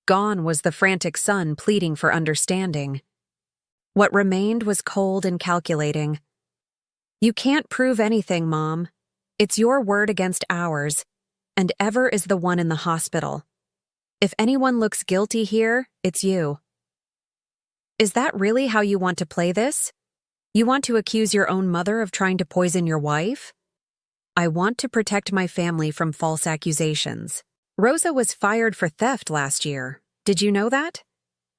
Gone was the frantic son pleading for understanding. What remained was cold and calculating. "You can't prove anything, Mom. It's your word against ours, and Ever is the one in the hospital. If anyone looks guilty here, it's you." "Is that really how you want to play this? You want to accuse your own mother of trying to poison your wife?" "I want to protect my family from false accusations. Rosa was fired for theft last year. Did you know that?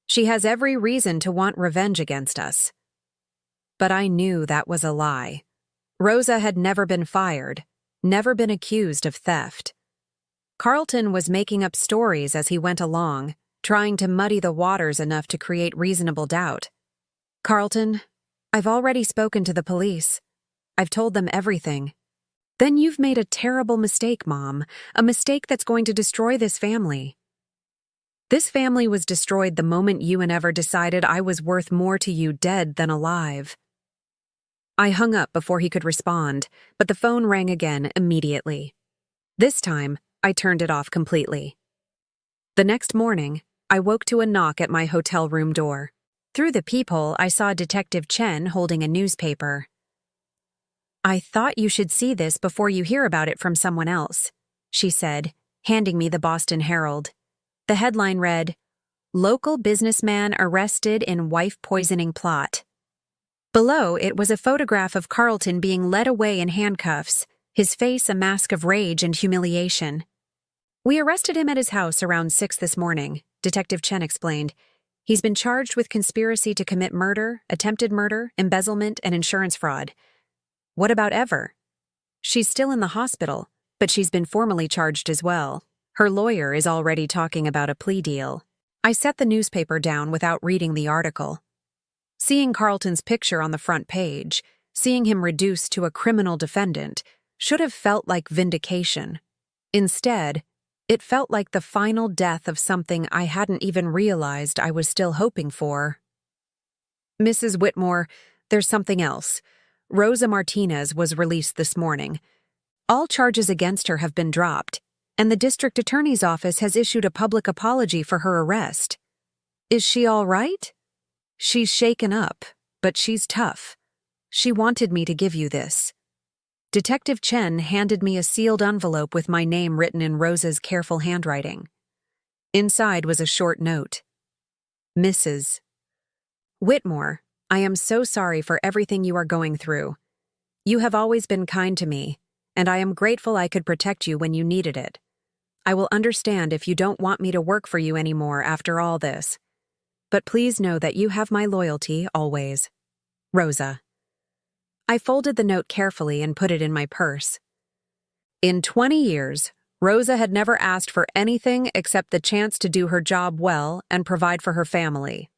She has every reason to want revenge against us." But I knew that was a lie. Rosa had never been fired, never been accused of theft. Carlton was making up stories as he went along, trying to muddy the waters enough to create reasonable doubt. "Carlton, I've already spoken to the police. I've told them everything." "Then you've made a terrible mistake, Mom, a mistake that's going to destroy this family." "This family was destroyed the moment you and Ever decided I was worth more to you dead than alive." I hung up before he could respond, but the phone rang again immediately. This time, I turned it off completely. The next morning, I woke to a knock at my hotel room door. Through the peephole, I saw Detective Chen holding a newspaper. "I thought you should see this before you hear about it from someone else," she said, handing me the Boston Herald. The headline read, "Local businessman arrested in wife poisoning plot." Below it was a photograph of Carlton being led away in handcuffs, his face a mask of rage and humiliation. "We arrested him at his house around 6 this morning," Detective Chen explained. "He's been charged with conspiracy to commit murder, attempted murder, embezzlement, and insurance fraud." "What about Ever?" "She's still in the hospital, but she's been formally charged as well. Her lawyer is already talking about a plea deal." I set the newspaper down without reading the article. Seeing Carlton's picture on the front page, seeing him reduced to a criminal defendant, should have felt like vindication. Instead, it felt like the final death of something I hadn't even realized I was still hoping for. "Mrs. Whitmore, there's something else. Rosa Martinez was released this morning. All charges against her have been dropped, and the district attorney's office has issued a public apology for her arrest." "Is she all right?" "She's shaken up, but she's tough. She wanted me to give you this." Detective Chen handed me a sealed envelope with my name written in Rosa's careful handwriting. Inside was a short note. "Mrs. Whitmore, I am so sorry for everything you are going through. You have always been kind to me, and I am grateful I could protect you when you needed it. I will understand if you don't want me to work for you anymore after all this. But please know that you have my loyalty always. Rosa." I folded the note carefully and put it in my purse. In 20 years, Rosa had never asked for anything except the chance to do her job well and provide for her family.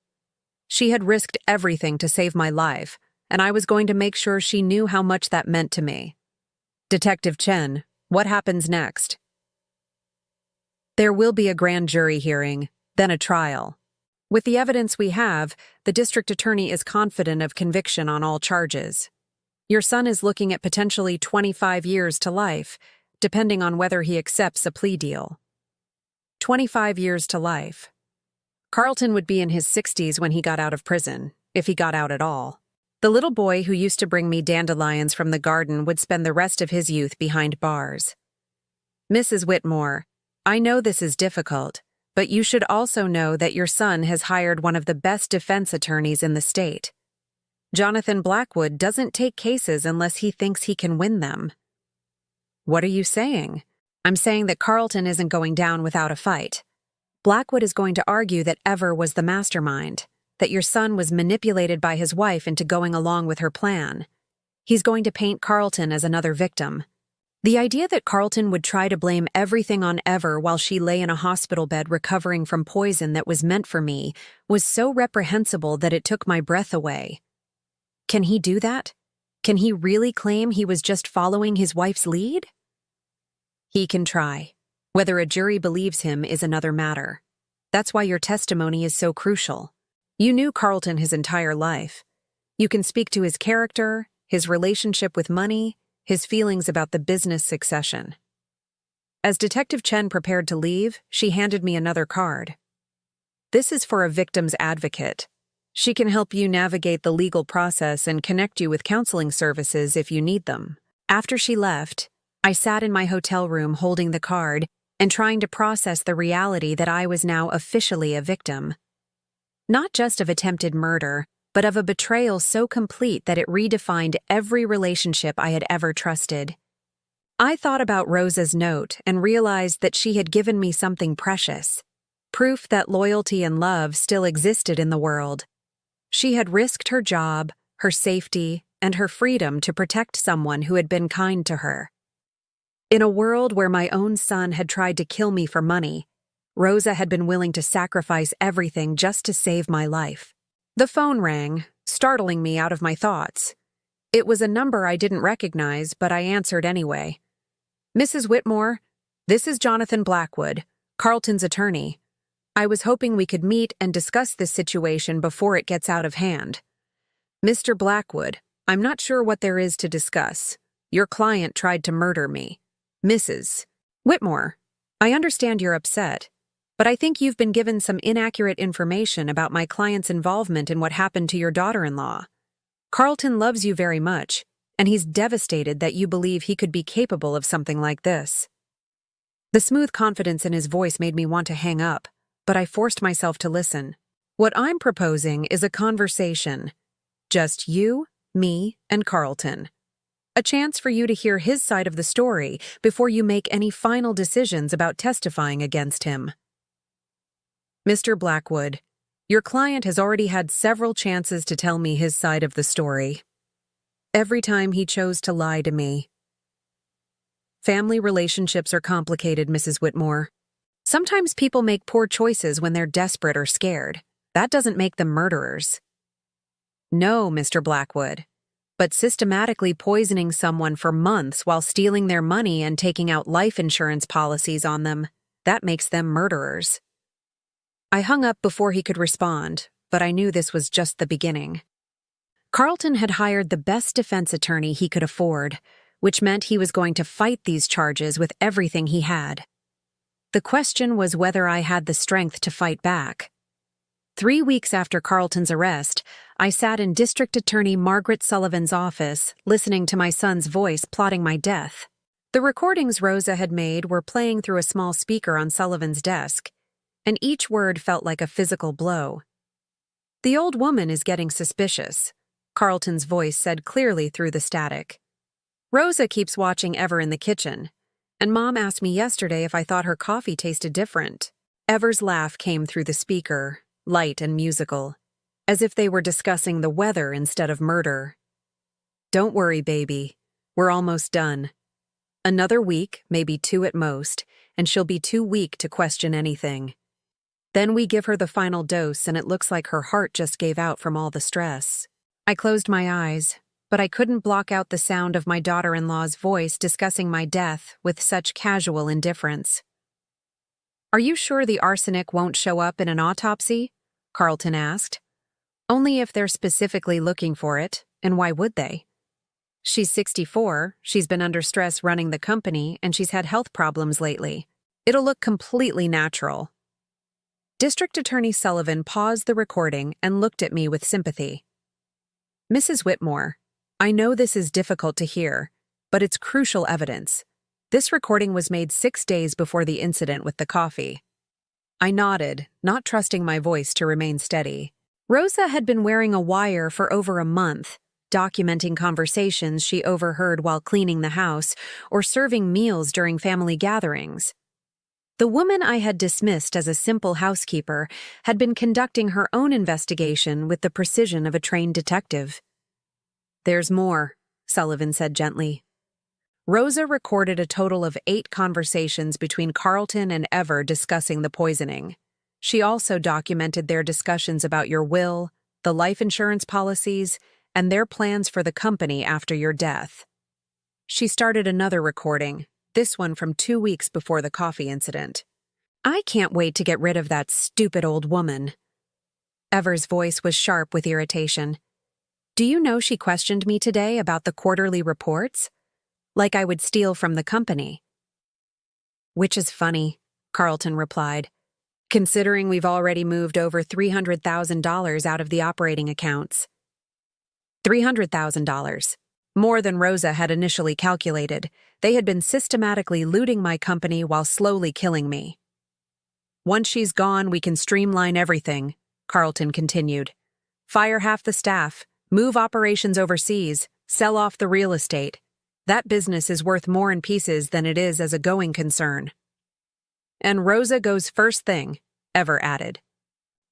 She had risked everything to save my life, and I was going to make sure she knew how much that meant to me. Detective Chen, what happens next? There will be a grand jury hearing, then a trial. With the evidence we have, the district attorney is confident of conviction on all charges. Your son is looking at potentially 25 years to life, depending on whether he accepts a plea deal. 25 years to life. Carlton would be in his 60s when he got out of prison, if he got out at all. The little boy who used to bring me dandelions from the garden would spend the rest of his youth behind bars. Mrs. Whitmore, I know this is difficult, but you should also know that your son has hired one of the best defense attorneys in the state. Jonathan Blackwood doesn't take cases unless he thinks he can win them. What are you saying? I'm saying that Carlton isn't going down without a fight. Blackwood is going to argue that Ever was the mastermind, that your son was manipulated by his wife into going along with her plan. He's going to paint Carlton as another victim. The idea that Carlton would try to blame everything on Ever while she lay in a hospital bed recovering from poison that was meant for me was so reprehensible that it took my breath away. Can he do that? Can he really claim he was just following his wife's lead? He can try. Whether a jury believes him is another matter. That's why your testimony is so crucial. You knew Carlton his entire life. You can speak to his character, his relationship with money, his feelings about the business succession. As Detective Chen prepared to leave, she handed me another card. This is for a victim's advocate. She can help you navigate the legal process and connect you with counseling services if you need them. After she left, I sat in my hotel room holding the card and trying to process the reality that I was now officially a victim. Not just of attempted murder, but of a betrayal so complete that it redefined every relationship I had ever trusted. I thought about Rosa's note and realized that she had given me something precious, proof that loyalty and love still existed in the world. She had risked her job, her safety, and her freedom to protect someone who had been kind to her. In a world where my own son had tried to kill me for money, Rosa had been willing to sacrifice everything just to save my life. The phone rang, startling me out of my thoughts. It was a number I didn't recognize, but I answered anyway. Mrs. Whitmore, this is Jonathan Blackwood, Carlton's attorney. I was hoping we could meet and discuss this situation before it gets out of hand. Mr. Blackwood, I'm not sure what there is to discuss. Your client tried to murder me. Mrs. Whitmore, I understand you're upset, but I think you've been given some inaccurate information about my client's involvement in what happened to your daughter-in-law. Carlton loves you very much, and he's devastated that you believe he could be capable of something like this. The smooth confidence in his voice made me want to hang up, but I forced myself to listen. What I'm proposing is a conversation. Just you, me, and Carlton. A chance for you to hear his side of the story before you make any final decisions about testifying against him. Mr. Blackwood, your client has already had several chances to tell me his side of the story. Every time he chose to lie to me. Family relationships are complicated, Mrs. Whitmore. Sometimes people make poor choices when they're desperate or scared. That doesn't make them murderers. No, Mr. Blackwood. But systematically poisoning someone for months while stealing their money and taking out life insurance policies on them, that makes them murderers. I hung up before he could respond, but I knew this was just the beginning. Carlton had hired the best defense attorney he could afford, which meant he was going to fight these charges with everything he had. The question was whether I had the strength to fight back. 3 weeks after Carlton's arrest, I sat in District Attorney Margaret Sullivan's office, listening to my son's voice plotting my death. The recordings Rosa had made were playing through a small speaker on Sullivan's desk, and each word felt like a physical blow. The old woman is getting suspicious, Carlton's voice said clearly through the static. Rosa keeps watching Ever in the kitchen, and Mom asked me yesterday if I thought her coffee tasted different. Ever's laugh came through the speaker, light and musical, as if they were discussing the weather instead of murder. Don't worry, baby. We're almost done. Another week, maybe 2 at most, and she'll be too weak to question anything. Then we give her the final dose and it looks like her heart just gave out from all the stress. I closed my eyes, but I couldn't block out the sound of my daughter-in-law's voice discussing my death with such casual indifference. "Are you sure the arsenic won't show up in an autopsy?" Carlton asked. "Only if they're specifically looking for it, and why would they? She's 64, she's been under stress running the company, and she's had health problems lately. It'll look completely natural." District Attorney Sullivan paused the recording and looked at me with sympathy. "Mrs. Whitmore, I know this is difficult to hear, but it's crucial evidence. This recording was made 6 days before the incident with the coffee." I nodded, not trusting my voice to remain steady. Rosa had been wearing a wire for over a month, documenting conversations she overheard while cleaning the house or serving meals during family gatherings. The woman I had dismissed as a simple housekeeper had been conducting her own investigation with the precision of a trained detective. "There's more," Sullivan said gently. Rosa recorded a total of 8 conversations between Carlton and Ever discussing the poisoning. She also documented their discussions about your will, the life insurance policies, and their plans for the company after your death. She started another recording, this one from 2 weeks before the coffee incident. "I can't wait to get rid of that stupid old woman." Ever's voice was sharp with irritation. "Do you know she questioned me today about the quarterly reports? Like I would steal from the company." "Which is funny," Carlton replied, "considering we've already moved over $300,000 out of the operating accounts." $300,000. More than Rosa had initially calculated. They had been systematically looting my company while slowly killing me. "Once she's gone, we can streamline everything," Carlton continued. "Fire half the staff, move operations overseas, sell off the real estate. That business is worth more in pieces than it is as a going concern." "And Rosa goes first thing," Ever added.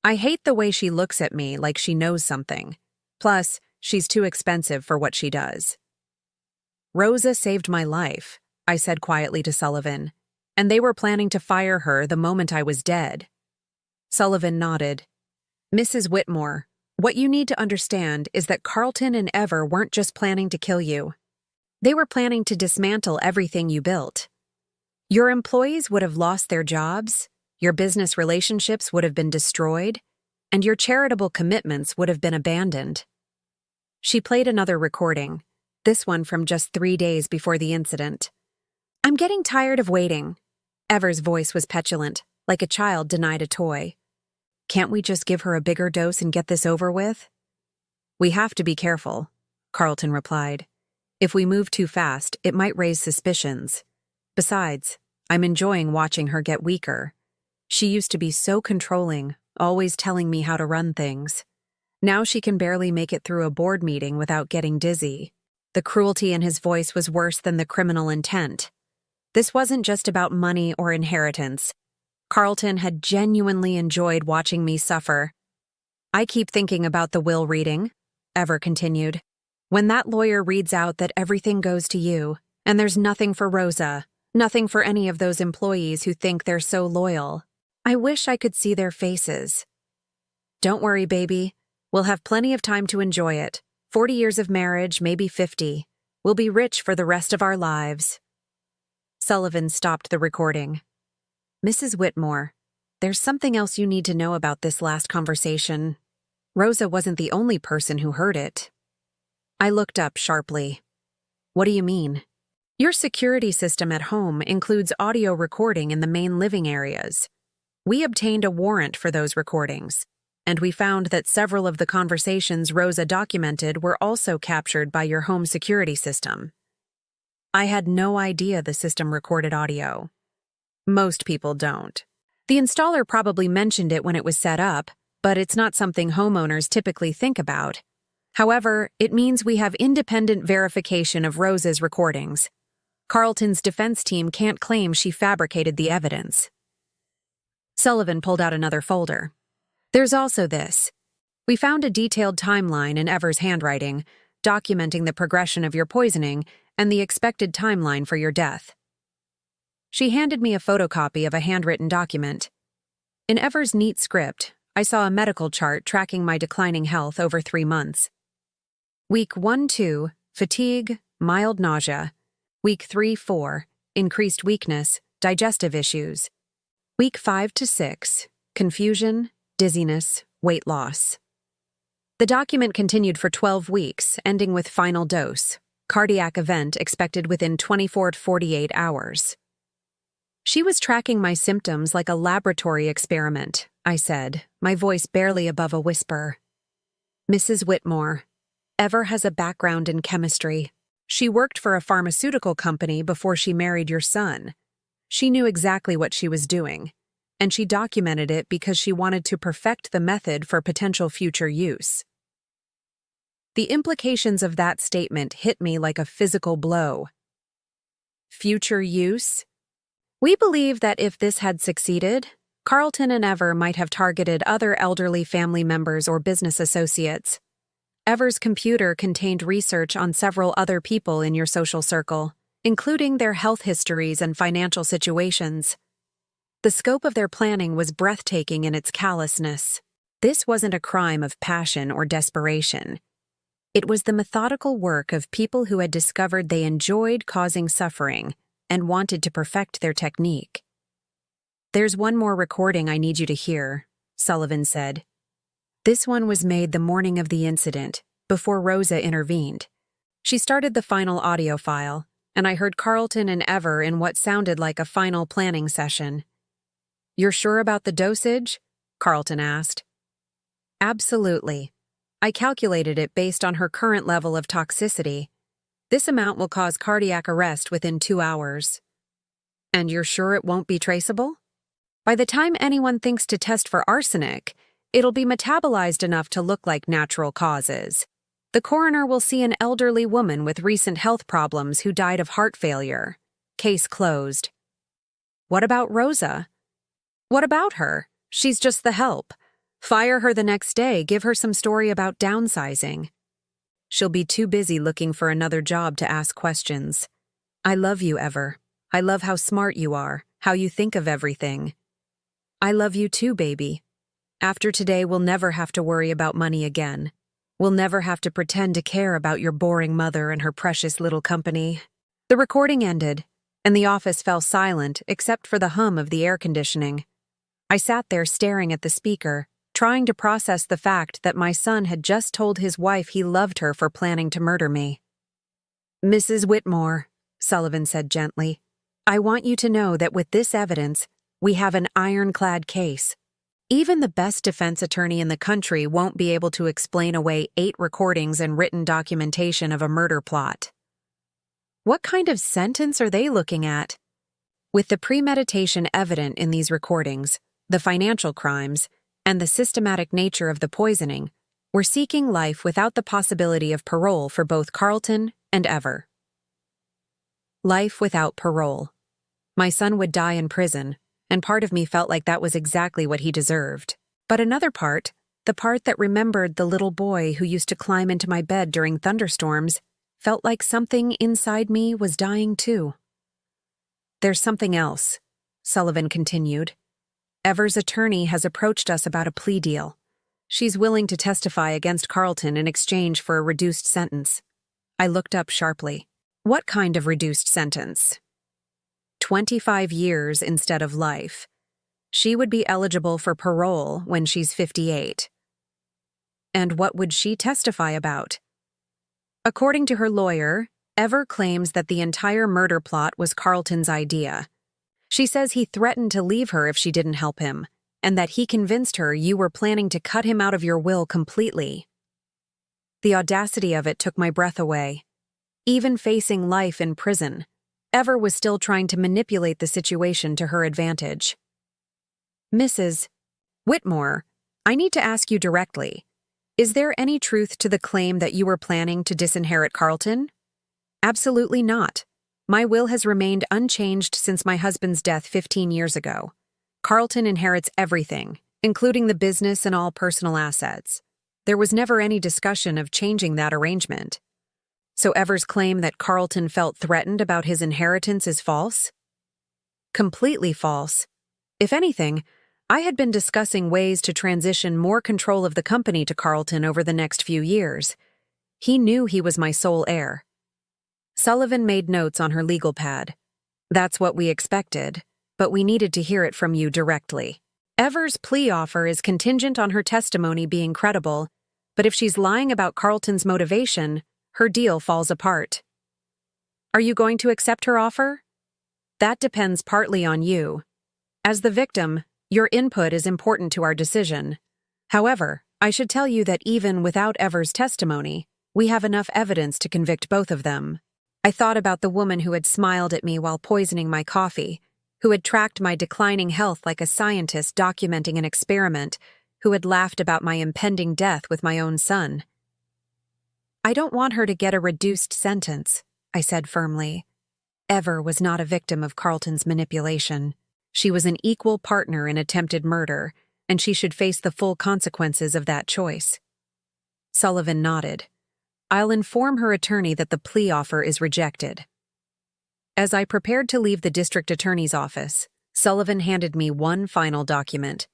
"I hate the way she looks at me like she knows something. Plus, she's too expensive for what she does." "Rosa saved my life," I said quietly to Sullivan, "and they were planning to fire her the moment I was dead." Sullivan nodded. "Mrs. Whitmore, what you need to understand is that Carlton and Ever weren't just planning to kill you. They were planning to dismantle everything you built. Your employees would have lost their jobs, your business relationships would have been destroyed, and your charitable commitments would have been abandoned." She played another recording, this one from just 3 days before the incident. "I'm getting tired of waiting." Ever's voice was petulant, like a child denied a toy. "Can't we just give her a bigger dose and get this over with?" "We have to be careful," Carlton replied. "If we move too fast, it might raise suspicions. Besides, I'm enjoying watching her get weaker. She used to be so controlling, always telling me how to run things. Now she can barely make it through a board meeting without getting dizzy." The cruelty in his voice was worse than the criminal intent. This wasn't just about money or inheritance. Carlton had genuinely enjoyed watching me suffer. "I keep thinking about the will reading," Ever continued. "When that lawyer reads out that everything goes to you, and there's nothing for Rosa, nothing for any of those employees who think they're so loyal, I wish I could see their faces. Don't worry, baby. We'll have plenty of time to enjoy it. 40 years of marriage, maybe 50. We'll be rich for the rest of our lives." Sullivan stopped the recording. "Mrs. Whitmore, there's something else you need to know about this last conversation. Rosa wasn't the only person who heard it." I looked up sharply. "What do you mean?" "Your security system at home includes audio recording in the main living areas. We obtained a warrant for those recordings, and we found that several of the conversations Rosa documented were also captured by your home security system." I had no idea the system recorded audio. Most people don't. The installer probably mentioned it when it was set up, but it's not something homeowners typically think about. However, it means we have independent verification of Rosa's recordings. Carlton's defense team can't claim she fabricated the evidence. Sullivan pulled out another folder. "There's also this. We found a detailed timeline in Ever's handwriting, documenting the progression of your poisoning and the expected timeline for your death. She handed me a photocopy of a handwritten document. In Ever's neat script, I saw a medical chart tracking my declining health over 3 months. Week 1-2, fatigue, mild nausea. Week 3-4, increased weakness, digestive issues. Week 5-6, confusion, dizziness, weight loss. The document continued for 12 weeks, ending with final dose, cardiac event expected within 24 to 48 hours. She was tracking my symptoms like a laboratory experiment, I said, my voice barely above a whisper. Mrs. Whitmore, Ever has a background in chemistry. She worked for a pharmaceutical company before she married your son. She knew exactly what she was doing, and she documented it because she wanted to perfect the method for potential future use. The implications of that statement hit me like a physical blow. Future use? We believe that if this had succeeded, Carlton and Ever might have targeted other elderly family members or business associates. Ever's computer contained research on several other people in your social circle, including their health histories and financial situations. The scope of their planning was breathtaking in its callousness. This wasn't a crime of passion or desperation. It was the methodical work of people who had discovered they enjoyed causing suffering and wanted to perfect their technique. There's one more recording I need you to hear, Sullivan said. This one was made the morning of the incident, before Rosa intervened. She started the final audio file, and I heard Carlton and Ever in what sounded like a final planning session. You're sure about the dosage? Carlton asked. Absolutely. I calculated it based on her current level of toxicity. This amount will cause cardiac arrest within 2 hours. And you're sure it won't be traceable? By the time anyone thinks to test for arsenic, it'll be metabolized enough to look like natural causes. The coroner will see an elderly woman with recent health problems who died of heart failure. Case closed. What about Rosa? What about her? She's just the help. Fire her the next day, give her some story about downsizing. She'll be too busy looking for another job to ask questions. I love you, Ever. I love how smart you are, how you think of everything. I love you too, baby. After today, we'll never have to worry about money again. We'll never have to pretend to care about your boring mother and her precious little company. The recording ended, and the office fell silent except for the hum of the air conditioning. I sat there staring at the speaker, trying to process the fact that my son had just told his wife he loved her for planning to murder me. Mrs. Whitmore, Sullivan said gently, I want you to know that with this evidence, we have an ironclad case. Even the best defense attorney in the country won't be able to explain away 8 recordings and written documentation of a murder plot. What kind of sentence are they looking at? With the premeditation evident in these recordings, the financial crimes, and the systematic nature of the poisoning, we're seeking life without the possibility of parole for both Carlton and Ever. Life without parole. My son would die in prison, and part of me felt like that was exactly what he deserved. But another part, the part that remembered the little boy who used to climb into my bed during thunderstorms, felt like something inside me was dying too. There's something else, Sullivan continued. Ever's attorney has approached us about a plea deal. She's willing to testify against Carlton in exchange for a reduced sentence. I looked up sharply. What kind of reduced sentence? 25 years instead of life. She would be eligible for parole when she's 58. And what would she testify about? According to her lawyer, Ever claims that the entire murder plot was Carlton's idea. She says he threatened to leave her if she didn't help him, and that he convinced her you were planning to cut him out of your will completely. The audacity of it took my breath away. Even facing life in prison, Ever was still trying to manipulate the situation to her advantage. Mrs. Whitmore, I need to ask you directly. Is there any truth to the claim that you were planning to disinherit Carlton? Absolutely not. My will has remained unchanged since my husband's death 15 years ago. Carlton inherits everything, including the business and all personal assets. There was never any discussion of changing that arrangement. So Ever's claim that Carlton felt threatened about his inheritance is false? Completely false. If anything, I had been discussing ways to transition more control of the company to Carlton over the next few years. He knew he was my sole heir. Sullivan made notes on her legal pad. That's what we expected, but we needed to hear it from you directly. Ever's plea offer is contingent on her testimony being credible, but if she's lying about Carlton's motivation, her deal falls apart. Are you going to accept her offer? That depends partly on you. As the victim, your input is important to our decision. However, I should tell you that even without Ever's testimony, we have enough evidence to convict both of them. I thought about the woman who had smiled at me while poisoning my coffee, who had tracked my declining health like a scientist documenting an experiment, who had laughed about my impending death with my own son. I don't want her to get a reduced sentence, I said firmly. Ever was not a victim of Carlton's manipulation. She was an equal partner in attempted murder, and she should face the full consequences of that choice. Sullivan nodded. I'll inform her attorney that the plea offer is rejected. As I prepared to leave the district attorney's office, Sullivan handed me one final document.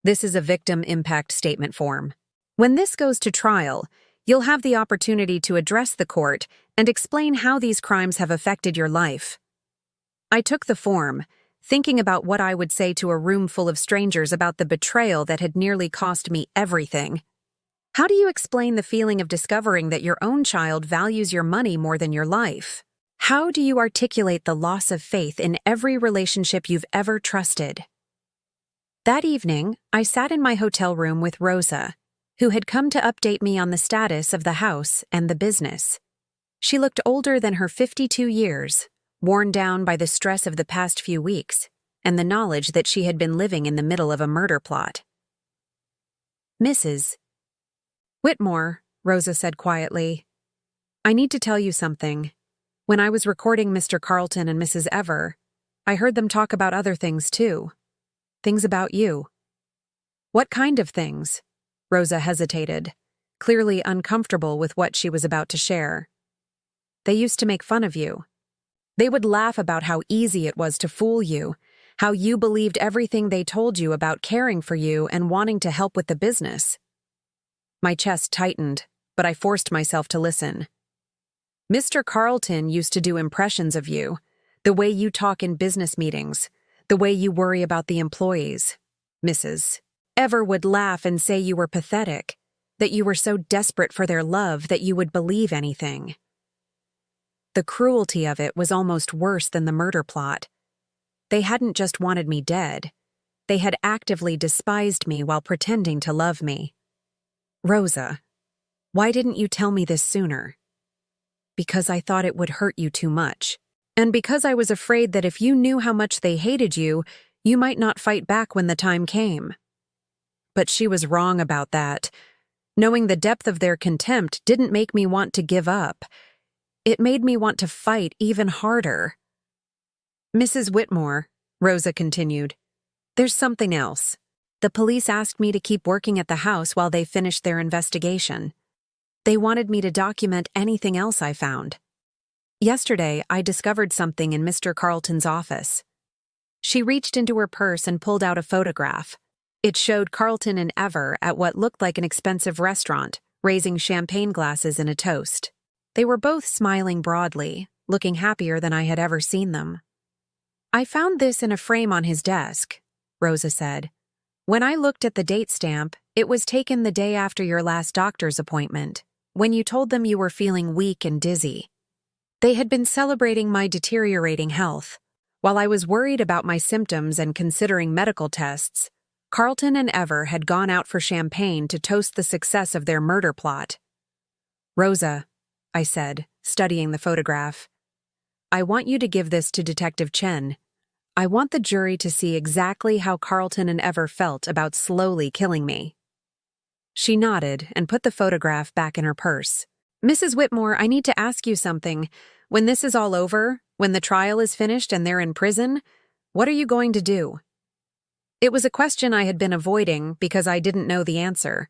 This is a victim impact statement form. When this goes to trial, you'll have the opportunity to address the court and explain how these crimes have affected your life. I took the form, thinking about what I would say to a room full of strangers about the betrayal that had nearly cost me everything. How do you explain the feeling of discovering that your own child values your money more than your life? How do you articulate the loss of faith in every relationship you've ever trusted? That evening, I sat in my hotel room with Rosa, who had come to update me on the status of the house and the business. She looked older than her 52 years, worn down by the stress of the past few weeks, and the knowledge that she had been living in the middle of a murder plot. Mrs. Whitmore, Rosa said quietly, I need to tell you something. When I was recording Mr. Carlton and Mrs. Ever, I heard them talk about other things too. Things about you. What kind of things? Rosa hesitated, clearly uncomfortable with what she was about to share. They used to make fun of you. They would laugh about how easy it was to fool you, how you believed everything they told you about caring for you and wanting to help with the business. My chest tightened, but I forced myself to listen. Mr. Carlton used to do impressions of you, the way you talk in business meetings, the way you worry about the employees. Mrs. Ever would laugh and say you were pathetic, that you were so desperate for their love that you would believe anything. The cruelty of it was almost worse than the murder plot. They hadn't just wanted me dead. They had actively despised me while pretending to love me. Rosa, why didn't you tell me this sooner? Because I thought it would hurt you too much. And because I was afraid that if you knew how much they hated you, you might not fight back when the time came. But she was wrong about that. Knowing the depth of their contempt didn't make me want to give up. It made me want to fight even harder. Mrs. Whitmore, Rosa continued, there's something else. The police asked me to keep working at the house while they finished their investigation. They wanted me to document anything else I found. Yesterday, I discovered something in Mr. Carlton's office. She reached into her purse and pulled out a photograph. It showed Carlton and Ever at what looked like an expensive restaurant, raising champagne glasses in a toast. They were both smiling broadly, looking happier than I had ever seen them. I found this in a frame on his desk, Rosa said. When I looked at the date stamp, it was taken the day after your last doctor's appointment, when you told them you were feeling weak and dizzy. They had been celebrating my deteriorating health. While I was worried about my symptoms and considering medical tests, Carlton and Ever had gone out for champagne to toast the success of their murder plot. Rosa, I said, studying the photograph, I want you to give this to Detective Chen. I want the jury to see exactly how Carlton and Ever felt about slowly killing me. She nodded and put the photograph back in her purse. Mrs. Whitmore, I need to ask you something. When this is all over, when the trial is finished and they're in prison, what are you going to do? It was a question I had been avoiding because I didn't know the answer.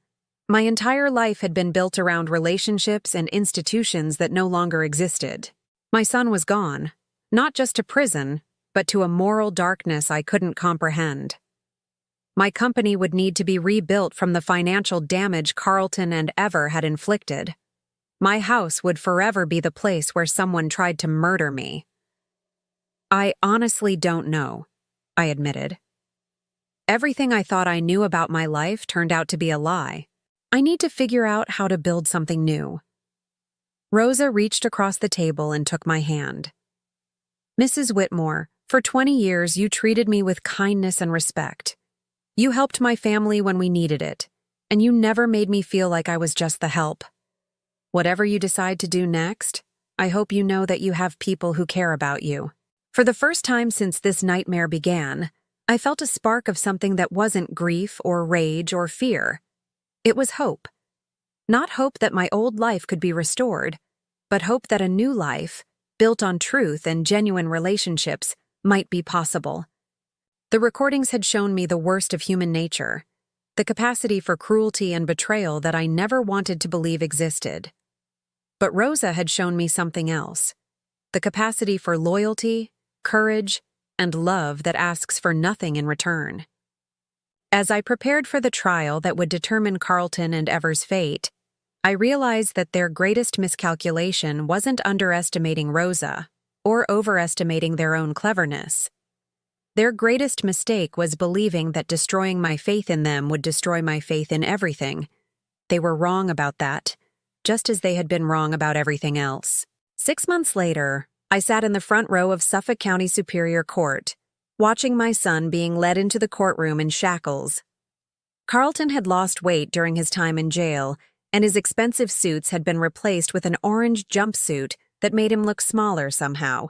My entire life had been built around relationships and institutions that no longer existed. My son was gone, not just to prison, but to a moral darkness I couldn't comprehend. My company would need to be rebuilt from the financial damage Carlton and Ever had inflicted. My house would forever be the place where someone tried to murder me. I honestly don't know, I admitted. Everything I thought I knew about my life turned out to be a lie. I need to figure out how to build something new. Rosa reached across the table and took my hand. Mrs. Whitmore, for 20 years you treated me with kindness and respect. You helped my family when we needed it, and you never made me feel like I was just the help. Whatever you decide to do next, I hope you know that you have people who care about you. For the first time since this nightmare began, I felt a spark of something that wasn't grief or rage or fear. It was hope. Not hope that my old life could be restored, but hope that a new life, built on truth and genuine relationships, might be possible. The recordings had shown me the worst of human nature, the capacity for cruelty and betrayal that I never wanted to believe existed. But Rosa had shown me something else, the capacity for loyalty, courage, and love that asks for nothing in return. As I prepared for the trial that would determine Carlton and Ever's fate, I realized that their greatest miscalculation wasn't underestimating Rosa or overestimating their own cleverness. Their greatest mistake was believing that destroying my faith in them would destroy my faith in everything. They were wrong about that, just as they had been wrong about everything else. 6 months later, I sat in the front row of Suffolk County Superior Court, watching my son being led into the courtroom in shackles. Carlton had lost weight during his time in jail, and his expensive suits had been replaced with an orange jumpsuit that made him look smaller somehow,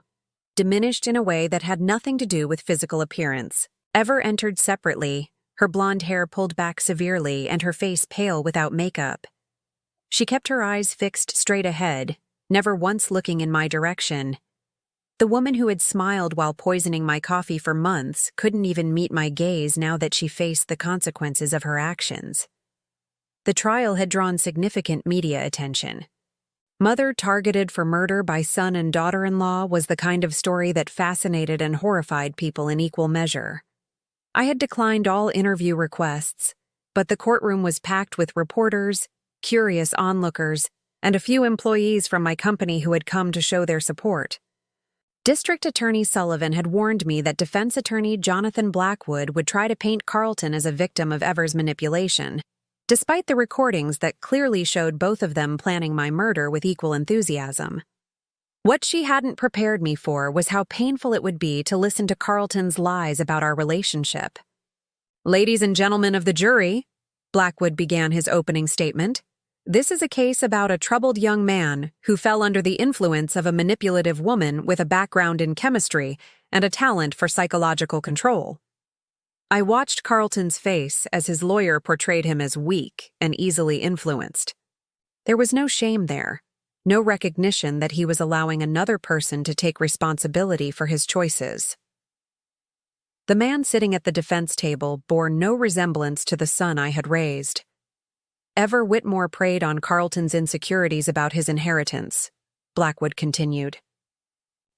diminished in a way that had nothing to do with physical appearance. Ever entered separately, her blonde hair pulled back severely and her face pale without makeup. She kept her eyes fixed straight ahead, never once looking in my direction. The woman who had smiled while poisoning my coffee for months couldn't even meet my gaze now that she faced the consequences of her actions. The trial had drawn significant media attention. Mother targeted for murder by son and daughter-in-law was the kind of story that fascinated and horrified people in equal measure. I had declined all interview requests, but the courtroom was packed with reporters, curious onlookers, and a few employees from my company who had come to show their support. District Attorney Sullivan had warned me that defense attorney Jonathan Blackwood would try to paint Carlton as a victim of Ever's manipulation, despite the recordings that clearly showed both of them planning my murder with equal enthusiasm. What she hadn't prepared me for was how painful it would be to listen to Carlton's lies about our relationship. "Ladies and gentlemen of the jury," Blackwood began his opening statement, "this is a case about a troubled young man who fell under the influence of a manipulative woman with a background in chemistry and a talent for psychological control." I watched Carlton's face as his lawyer portrayed him as weak and easily influenced. There was no shame there, no recognition that he was allowing another person to take responsibility for his choices. The man sitting at the defense table bore no resemblance to the son I had raised. Ever Whitmore preyed on Carlton's insecurities about his inheritance, Blackwood continued.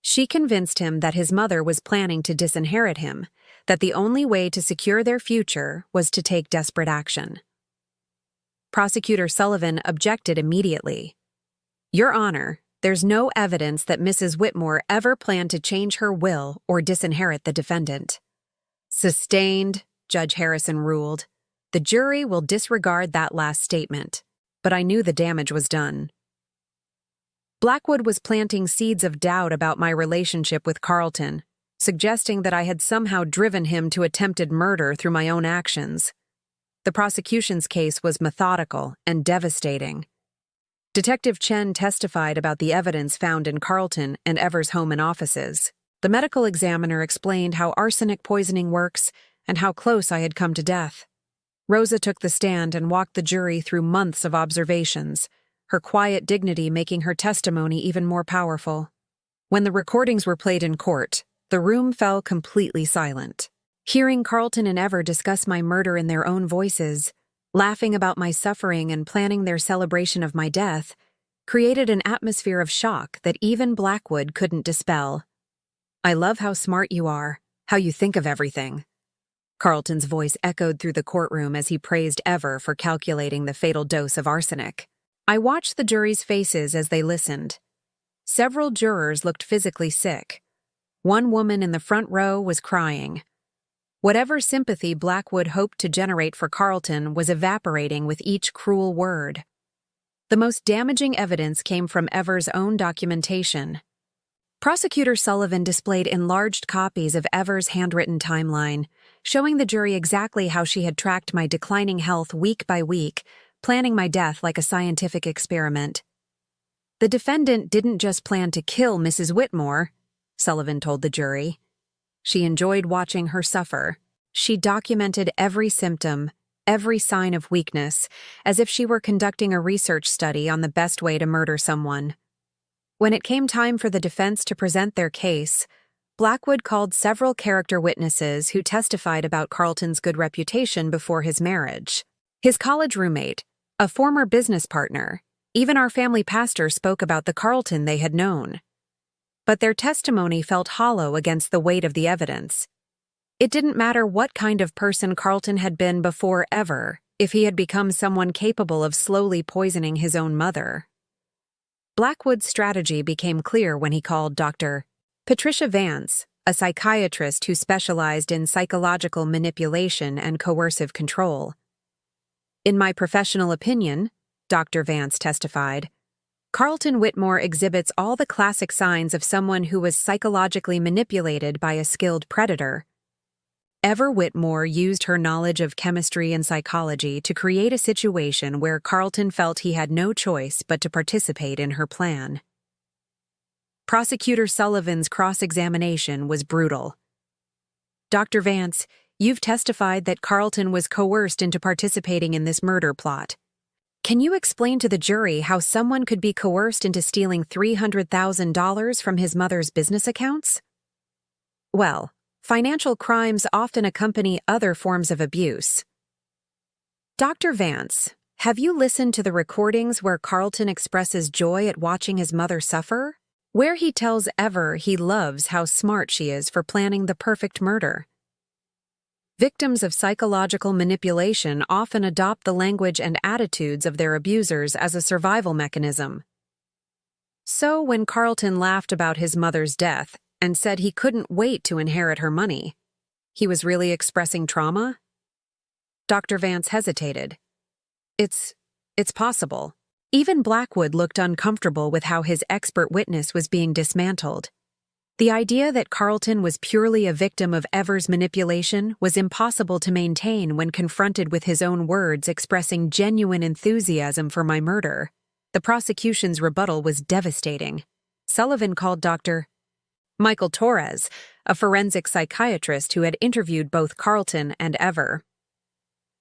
She convinced him that his mother was planning to disinherit him, that the only way to secure their future was to take desperate action. Prosecutor Sullivan objected immediately. "Your Honor, there's no evidence that Mrs. Whitmore ever planned to change her will or disinherit the defendant." "Sustained," Judge Harrison ruled. "The jury will disregard that last statement," but I knew the damage was done. Blackwood was planting seeds of doubt about my relationship with Carlton, suggesting that I had somehow driven him to attempted murder through my own actions. The prosecution's case was methodical and devastating. Detective Chen testified about the evidence found in Carlton and Ever's home and offices. The medical examiner explained how arsenic poisoning works and how close I had come to death. Rosa took the stand and walked the jury through months of observations, her quiet dignity making her testimony even more powerful. When the recordings were played in court, the room fell completely silent. Hearing Carlton and Ever discuss my murder in their own voices, laughing about my suffering and planning their celebration of my death, created an atmosphere of shock that even Blackwood couldn't dispel. "I love how smart you are, how you think of everything." Carlton's voice echoed through the courtroom as he praised Ever for calculating the fatal dose of arsenic. I watched the jury's faces as they listened. Several jurors looked physically sick. One woman in the front row was crying. Whatever sympathy Blackwood hoped to generate for Carlton was evaporating with each cruel word. The most damaging evidence came from Ever's own documentation. Prosecutor Sullivan displayed enlarged copies of Ever's handwritten timeline, showing the jury exactly how she had tracked my declining health week by week, planning my death like a scientific experiment. "The defendant didn't just plan to kill Mrs. Whitmore," Sullivan told the jury. "She enjoyed watching her suffer. She documented every symptom, every sign of weakness, as if she were conducting a research study on the best way to murder someone." When it came time for the defense to present their case, Blackwood called several character witnesses who testified about Carlton's good reputation before his marriage. His college roommate, a former business partner, even our family pastor spoke about the Carlton they had known. But their testimony felt hollow against the weight of the evidence. It didn't matter what kind of person Carlton had been before Ever, if he had become someone capable of slowly poisoning his own mother. Blackwood's strategy became clear when he called Dr. Patricia Vance, a psychiatrist who specialized in psychological manipulation and coercive control. "In my professional opinion," Dr. Vance testified, "Carlton Whitmore exhibits all the classic signs of someone who was psychologically manipulated by a skilled predator. Ever Whitmore used her knowledge of chemistry and psychology to create a situation where Carlton felt he had no choice but to participate in her plan." Prosecutor Sullivan's cross-examination was brutal. "Dr. Vance, you've testified that Carlton was coerced into participating in this murder plot. Can you explain to the jury how someone could be coerced into stealing $300,000 from his mother's business accounts?" "Well, financial crimes often accompany other forms of abuse." "Dr. Vance, have you listened to the recordings where Carlton expresses joy at watching his mother suffer? Where he tells Ever he loves how smart she is for planning the perfect murder?" Victims of psychological manipulation often adopt the language and attitudes of their abusers as a survival mechanism. So when Carlton laughed about his mother's death and said he couldn't wait to inherit her money, he was really expressing trauma? Dr. Vance hesitated. It's possible." Even Blackwood looked uncomfortable with how his expert witness was being dismantled. The idea that Carlton was purely a victim of Ever's manipulation was impossible to maintain when confronted with his own words expressing genuine enthusiasm for my murder. The prosecution's rebuttal was devastating. Sullivan called Dr. Michael Torres, a forensic psychiatrist who had interviewed both Carlton and Ever.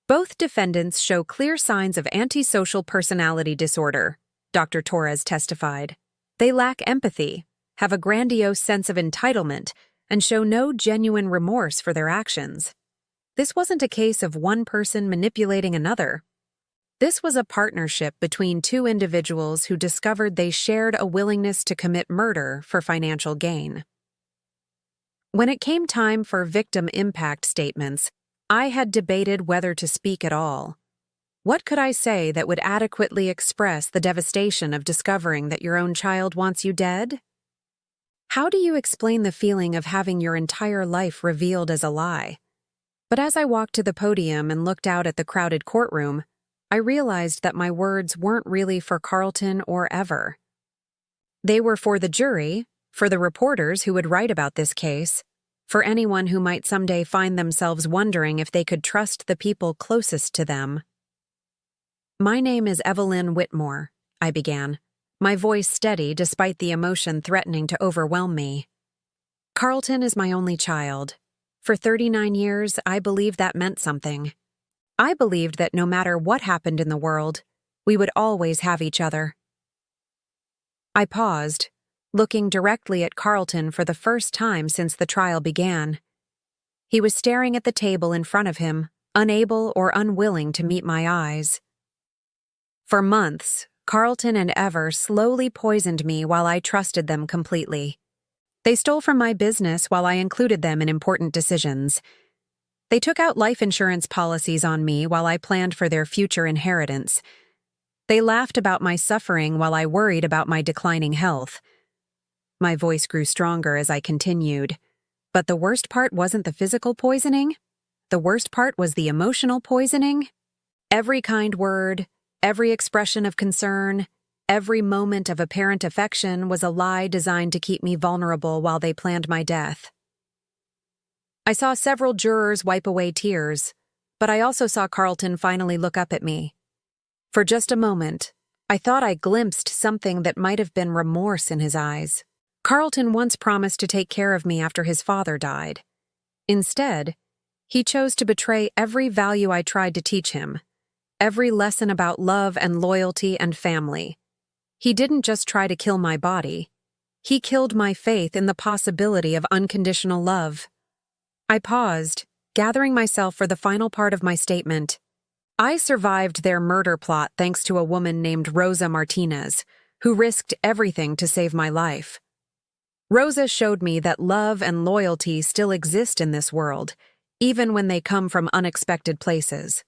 "Both defendants show clear signs of antisocial personality disorder," Dr. Torres testified. "They lack empathy, have a grandiose sense of entitlement, and show no genuine remorse for their actions. This wasn't a case of one person manipulating another. This was a partnership between two individuals who discovered they shared a willingness to commit murder for financial gain." When it came time for victim impact statements, I had debated whether to speak at all. What could I say that would adequately express the devastation of discovering that your own child wants you dead? How do you explain the feeling of having your entire life revealed as a lie? But as I walked to the podium and looked out at the crowded courtroom, I realized that my words weren't really for Carlton or Ever. They were for the jury, for the reporters who would write about this case, for anyone who might someday find themselves wondering if they could trust the people closest to them. "My name is Evelyn Whitmore," I began, my voice steady despite the emotion threatening to overwhelm me. "Carlton is my only child. For 39 years, I believed that meant something. I believed that no matter what happened in the world, we would always have each other." I paused, looking directly at Carlton for the first time since the trial began. He was staring at the table in front of him, unable or unwilling to meet my eyes. For months, Carlton and Ever slowly poisoned me while I trusted them completely. They stole from my business while I included them in important decisions. They took out life insurance policies on me while I planned for their future inheritance. They laughed about my suffering while I worried about my declining health. My voice grew stronger as I continued. But the worst part wasn't the physical poisoning. The worst part was the emotional poisoning. Every kind word, every expression of concern, every moment of apparent affection was a lie designed to keep me vulnerable while they planned my death. I saw several jurors wipe away tears, but I also saw Carlton finally look up at me. For just a moment, I thought I glimpsed something that might have been remorse in his eyes. Carlton once promised to take care of me after his father died. Instead, he chose to betray every value I tried to teach him, every lesson about love and loyalty and family. He didn't just try to kill my body. He killed my faith in the possibility of unconditional love. I paused, gathering myself for the final part of my statement. I survived their murder plot thanks to a woman named Rosa Martinez, who risked everything to save my life. Rosa showed me that love and loyalty still exist in this world, even when they come from unexpected places.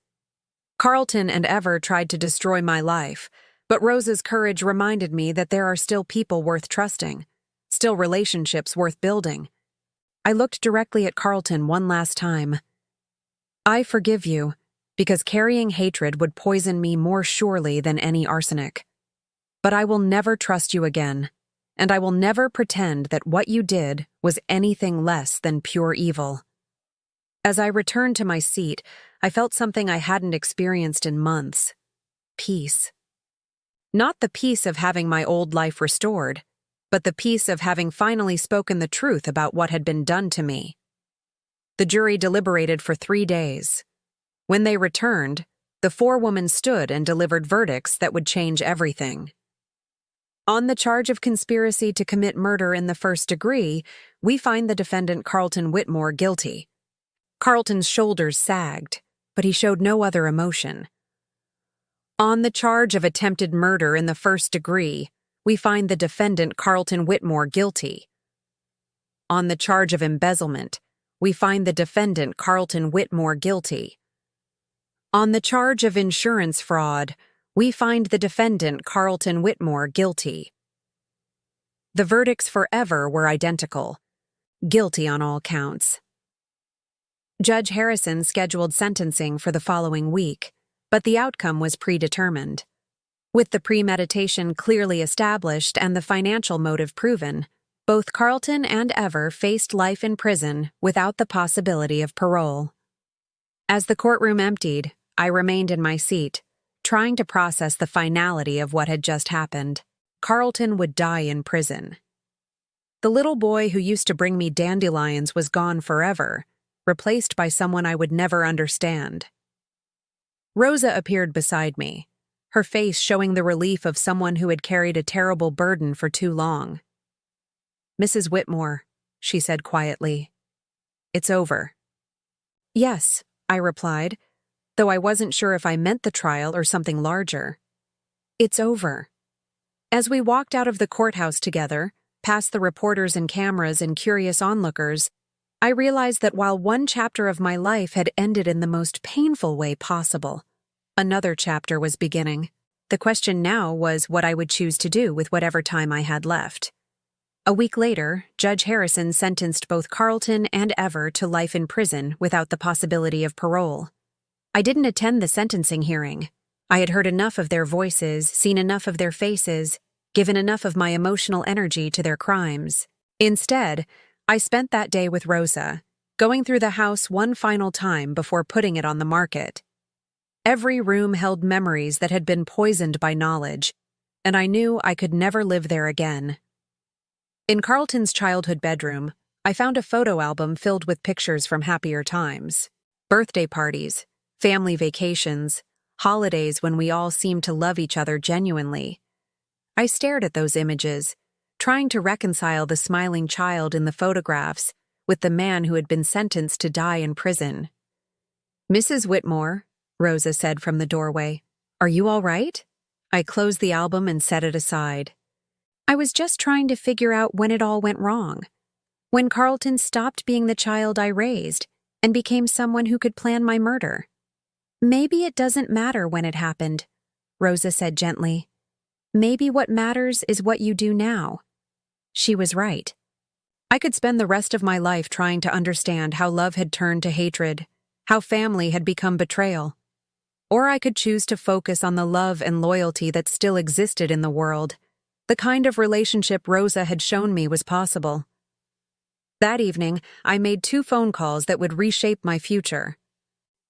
Carlton and Ever tried to destroy my life, but Rosa's courage reminded me that there are still people worth trusting, still relationships worth building. I looked directly at Carlton one last time. I forgive you, because carrying hatred would poison me more surely than any arsenic. But I will never trust you again, and I will never pretend that what you did was anything less than pure evil. As I returned to my seat, I felt something I hadn't experienced in months. Peace. Not the peace of having my old life restored, but the peace of having finally spoken the truth about what had been done to me. The jury deliberated for 3 days. When they returned, the 4 women stood and delivered verdicts that would change everything. On the charge of conspiracy to commit murder in the first degree, we find the defendant Carlton Whitmore guilty. Carlton's shoulders sagged, but he showed no other emotion. On the charge of attempted murder in the first degree, we find the defendant Carlton Whitmore guilty. On the charge of embezzlement, we find the defendant Carlton Whitmore guilty. On the charge of insurance fraud, we find the defendant Carlton Whitmore guilty. The verdicts for Ever were identical, guilty on all counts. Judge Harrison scheduled sentencing for the following week, but the outcome was predetermined. With the premeditation clearly established and the financial motive proven, both Carlton and Ever faced life in prison without the possibility of parole. As the courtroom emptied, I remained in my seat, trying to process the finality of what had just happened. Carlton would die in prison. The little boy who used to bring me dandelions was gone forever, replaced by someone I would never understand. Rosa appeared beside me, her face showing the relief of someone who had carried a terrible burden for too long. "Mrs. Whitmore," she said quietly, "it's over." "Yes," I replied, though I wasn't sure if I meant the trial or something larger. "It's over." As we walked out of the courthouse together, past the reporters and cameras and curious onlookers, I realized that while one chapter of my life had ended in the most painful way possible, another chapter was beginning. The question now was what I would choose to do with whatever time I had left. A week later, Judge Harrison sentenced both Carlton and Ever to life in prison without the possibility of parole. I didn't attend the sentencing hearing. I had heard enough of their voices, seen enough of their faces, given enough of my emotional energy to their crimes. Instead, I spent that day with Rosa, going through the house one final time before putting it on the market. Every room held memories that had been poisoned by knowledge, and I knew I could never live there again. In Carlton's childhood bedroom, I found a photo album filled with pictures from happier times. Birthday parties, family vacations, holidays when we all seemed to love each other genuinely. I stared at those images, trying to reconcile the smiling child in the photographs with the man who had been sentenced to die in prison. "Mrs. Whitmore," Rosa said from the doorway. "Are you all right?" I closed the album and set it aside. I was just trying to figure out when it all went wrong. When Carlton stopped being the child I raised and became someone who could plan my murder. "Maybe it doesn't matter when it happened," Rosa said gently. "Maybe what matters is what you do now." She was right. I could spend the rest of my life trying to understand how love had turned to hatred, how family had become betrayal. Or I could choose to focus on the love and loyalty that still existed in the world, the kind of relationship Rosa had shown me was possible. That evening, I made 2 phone calls that would reshape my future.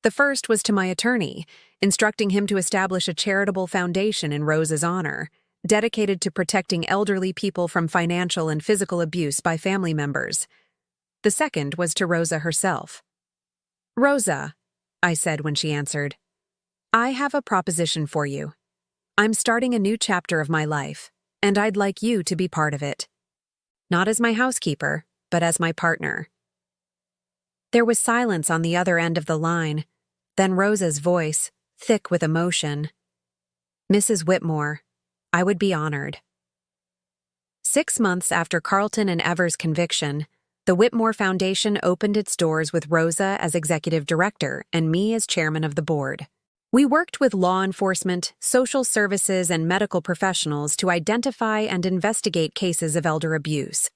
The first was to my attorney, instructing him to establish a charitable foundation in Rosa's honor, dedicated to protecting elderly people from financial and physical abuse by family members. The second was to Rosa herself. "Rosa," I said when she answered, "I have a proposition for you. I'm starting a new chapter of my life, and I'd like you to be part of it. Not as my housekeeper, but as my partner." There was silence on the other end of the line, then Rosa's voice, thick with emotion. "Mrs. Whitmore, I would be honored." 6 months after Carlton and Ever's conviction, the Whitmore Foundation opened its doors with Rosa as executive director and me as chairman of the board. We worked with law enforcement, social services, and medical professionals to identify and investigate cases of elder abuse.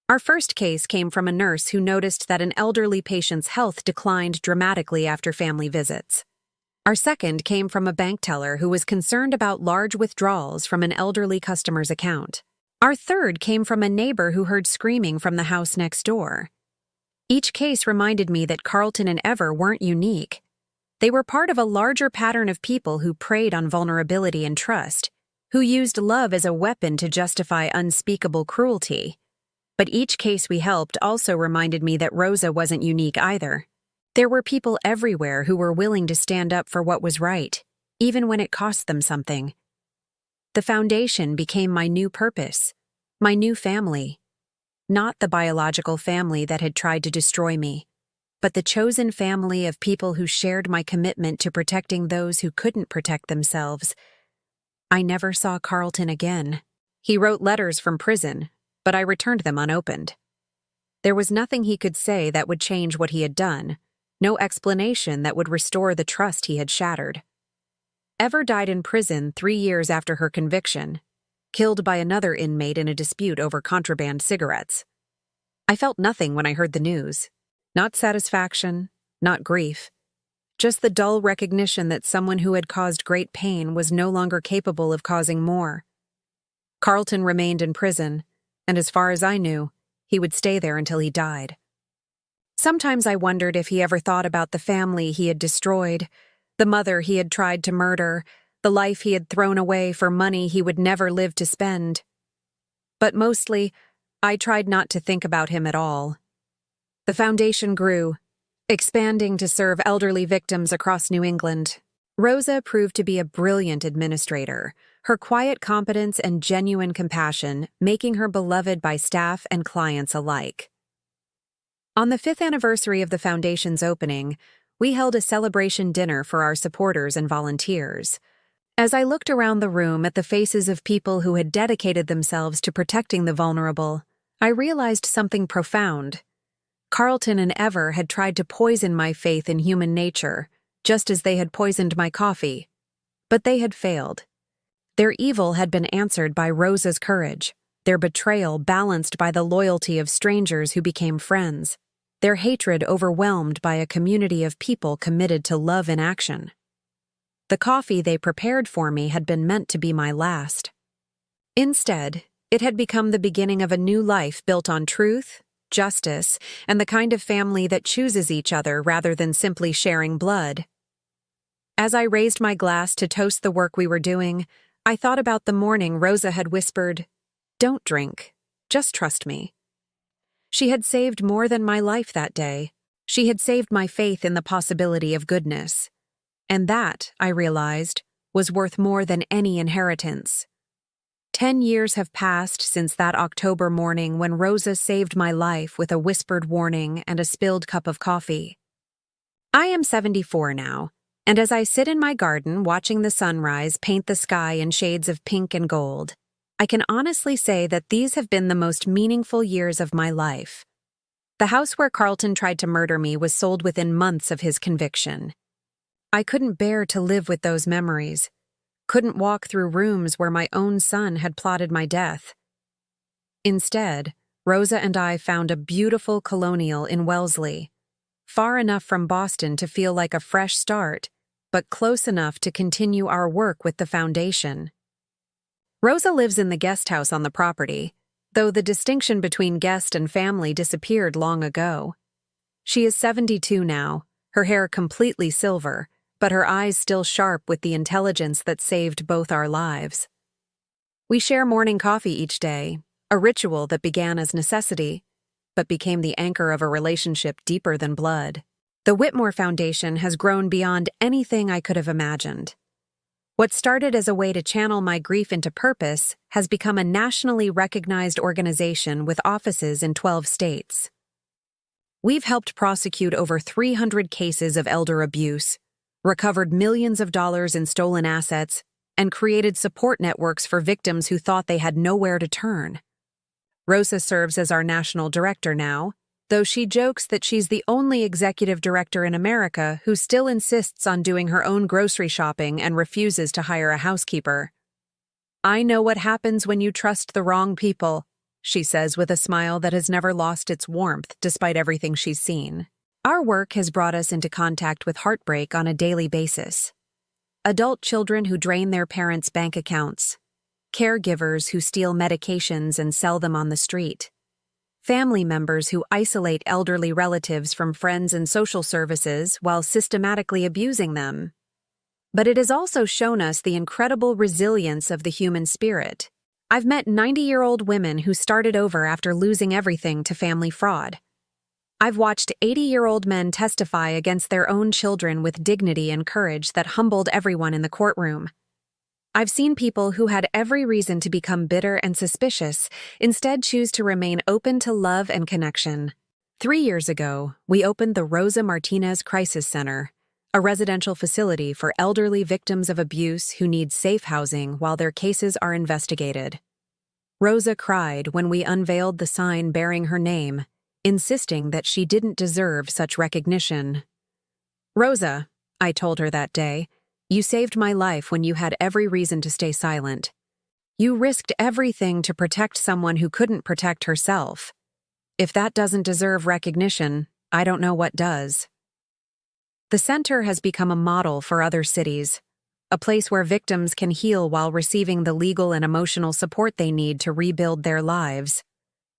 Our first case came from a nurse who noticed that an elderly patient's health declined dramatically after family visits. Our second came from a bank teller who was concerned about large withdrawals from an elderly customer's account. Our third came from a neighbor who heard screaming from the house next door. Each case reminded me that Carlton and Ever weren't unique. They were part of a larger pattern of people who preyed on vulnerability and trust, who used love as a weapon to justify unspeakable cruelty. But each case we helped also reminded me that Rosa wasn't unique either. There were people everywhere who were willing to stand up for what was right, even when it cost them something. The foundation became my new purpose, my new family. Not the biological family that had tried to destroy me, but the chosen family of people who shared my commitment to protecting those who couldn't protect themselves. I never saw Carlton again. He wrote letters from prison, but I returned them unopened. There was nothing he could say that would change what he had done, no explanation that would restore the trust he had shattered. Ever died in prison 3 years after her conviction, killed by another inmate in a dispute over contraband cigarettes. I felt nothing when I heard the news. Not satisfaction, not grief. Just the dull recognition that someone who had caused great pain was no longer capable of causing more. Carlton remained in prison, and as far as I knew, he would stay there until he died. Sometimes I wondered if he ever thought about the family he had destroyed, the mother he had tried to murder, the life he had thrown away for money he would never live to spend. But mostly, I tried not to think about him at all. The foundation grew, expanding to serve elderly victims across New England. Rosa proved to be a brilliant administrator, her quiet competence and genuine compassion making her beloved by staff and clients alike. On the 5th anniversary of the foundation's opening, we held a celebration dinner for our supporters and volunteers. As I looked around the room at the faces of people who had dedicated themselves to protecting the vulnerable, I realized something profound. Carlton and Ever had tried to poison my faith in human nature, just as they had poisoned my coffee. But they had failed. Their evil had been answered by Rosa's courage, their betrayal balanced by the loyalty of strangers who became friends, their hatred overwhelmed by a community of people committed to love in action. The coffee they prepared for me had been meant to be my last. Instead, it had become the beginning of a new life built on truth, justice, and the kind of family that chooses each other rather than simply sharing blood. As I raised my glass to toast the work we were doing, I thought about the morning Rosa had whispered, "Don't drink, just trust me." She had saved more than my life that day. She had saved my faith in the possibility of goodness. And that, I realized, was worth more than any inheritance. 10 years have passed since that October morning when Rosa saved my life with a whispered warning and a spilled cup of coffee. I am 74 now, and as I sit in my garden watching the sunrise paint the sky in shades of pink and gold, I can honestly say that these have been the most meaningful years of my life. The house where Carlton tried to murder me was sold within months of his conviction. I couldn't bear to live with those memories, couldn't walk through rooms where my own son had plotted my death. Instead, Rosa and I found a beautiful colonial in Wellesley, far enough from Boston to feel like a fresh start, but close enough to continue our work with the foundation. Rosa lives in the guest house on the property, though the distinction between guest and family disappeared long ago. She is 72 now, her hair completely silver, but her eyes still sharp with the intelligence that saved both our lives. We share morning coffee each day, a ritual that began as necessity, but became the anchor of a relationship deeper than blood. The Whitmore Foundation has grown beyond anything I could have imagined. What started as a way to channel my grief into purpose has become a nationally recognized organization with offices in 12 states. We've helped prosecute over 300 cases of elder abuse, recovered millions of dollars in stolen assets, and created support networks for victims who thought they had nowhere to turn. Rosa serves as our national director now, though she jokes that she's the only executive director in America who still insists on doing her own grocery shopping and refuses to hire a housekeeper. "I know what happens when you trust the wrong people," she says with a smile that has never lost its warmth despite everything she's seen. Our work has brought us into contact with heartbreak on a daily basis. Adult children who drain their parents' bank accounts, caregivers who steal medications and sell them on the street, family members who isolate elderly relatives from friends and social services while systematically abusing them. But it has also shown us the incredible resilience of the human spirit. I've met 90-year-old women who started over after losing everything to family fraud. I've watched 80-year-old men testify against their own children with dignity and courage that humbled everyone in the courtroom. I've seen people who had every reason to become bitter and suspicious instead choose to remain open to love and connection. 3 years ago, we opened the Rosa Martinez Crisis Center, a residential facility for elderly victims of abuse who need safe housing while their cases are investigated. Rosa cried when we unveiled the sign bearing her name, insisting that she didn't deserve such recognition. "Rosa," I told her that day, "you saved my life when you had every reason to stay silent. You risked everything to protect someone who couldn't protect herself. If that doesn't deserve recognition, I don't know what does." The center has become a model for other cities, a place where victims can heal while receiving the legal and emotional support they need to rebuild their lives.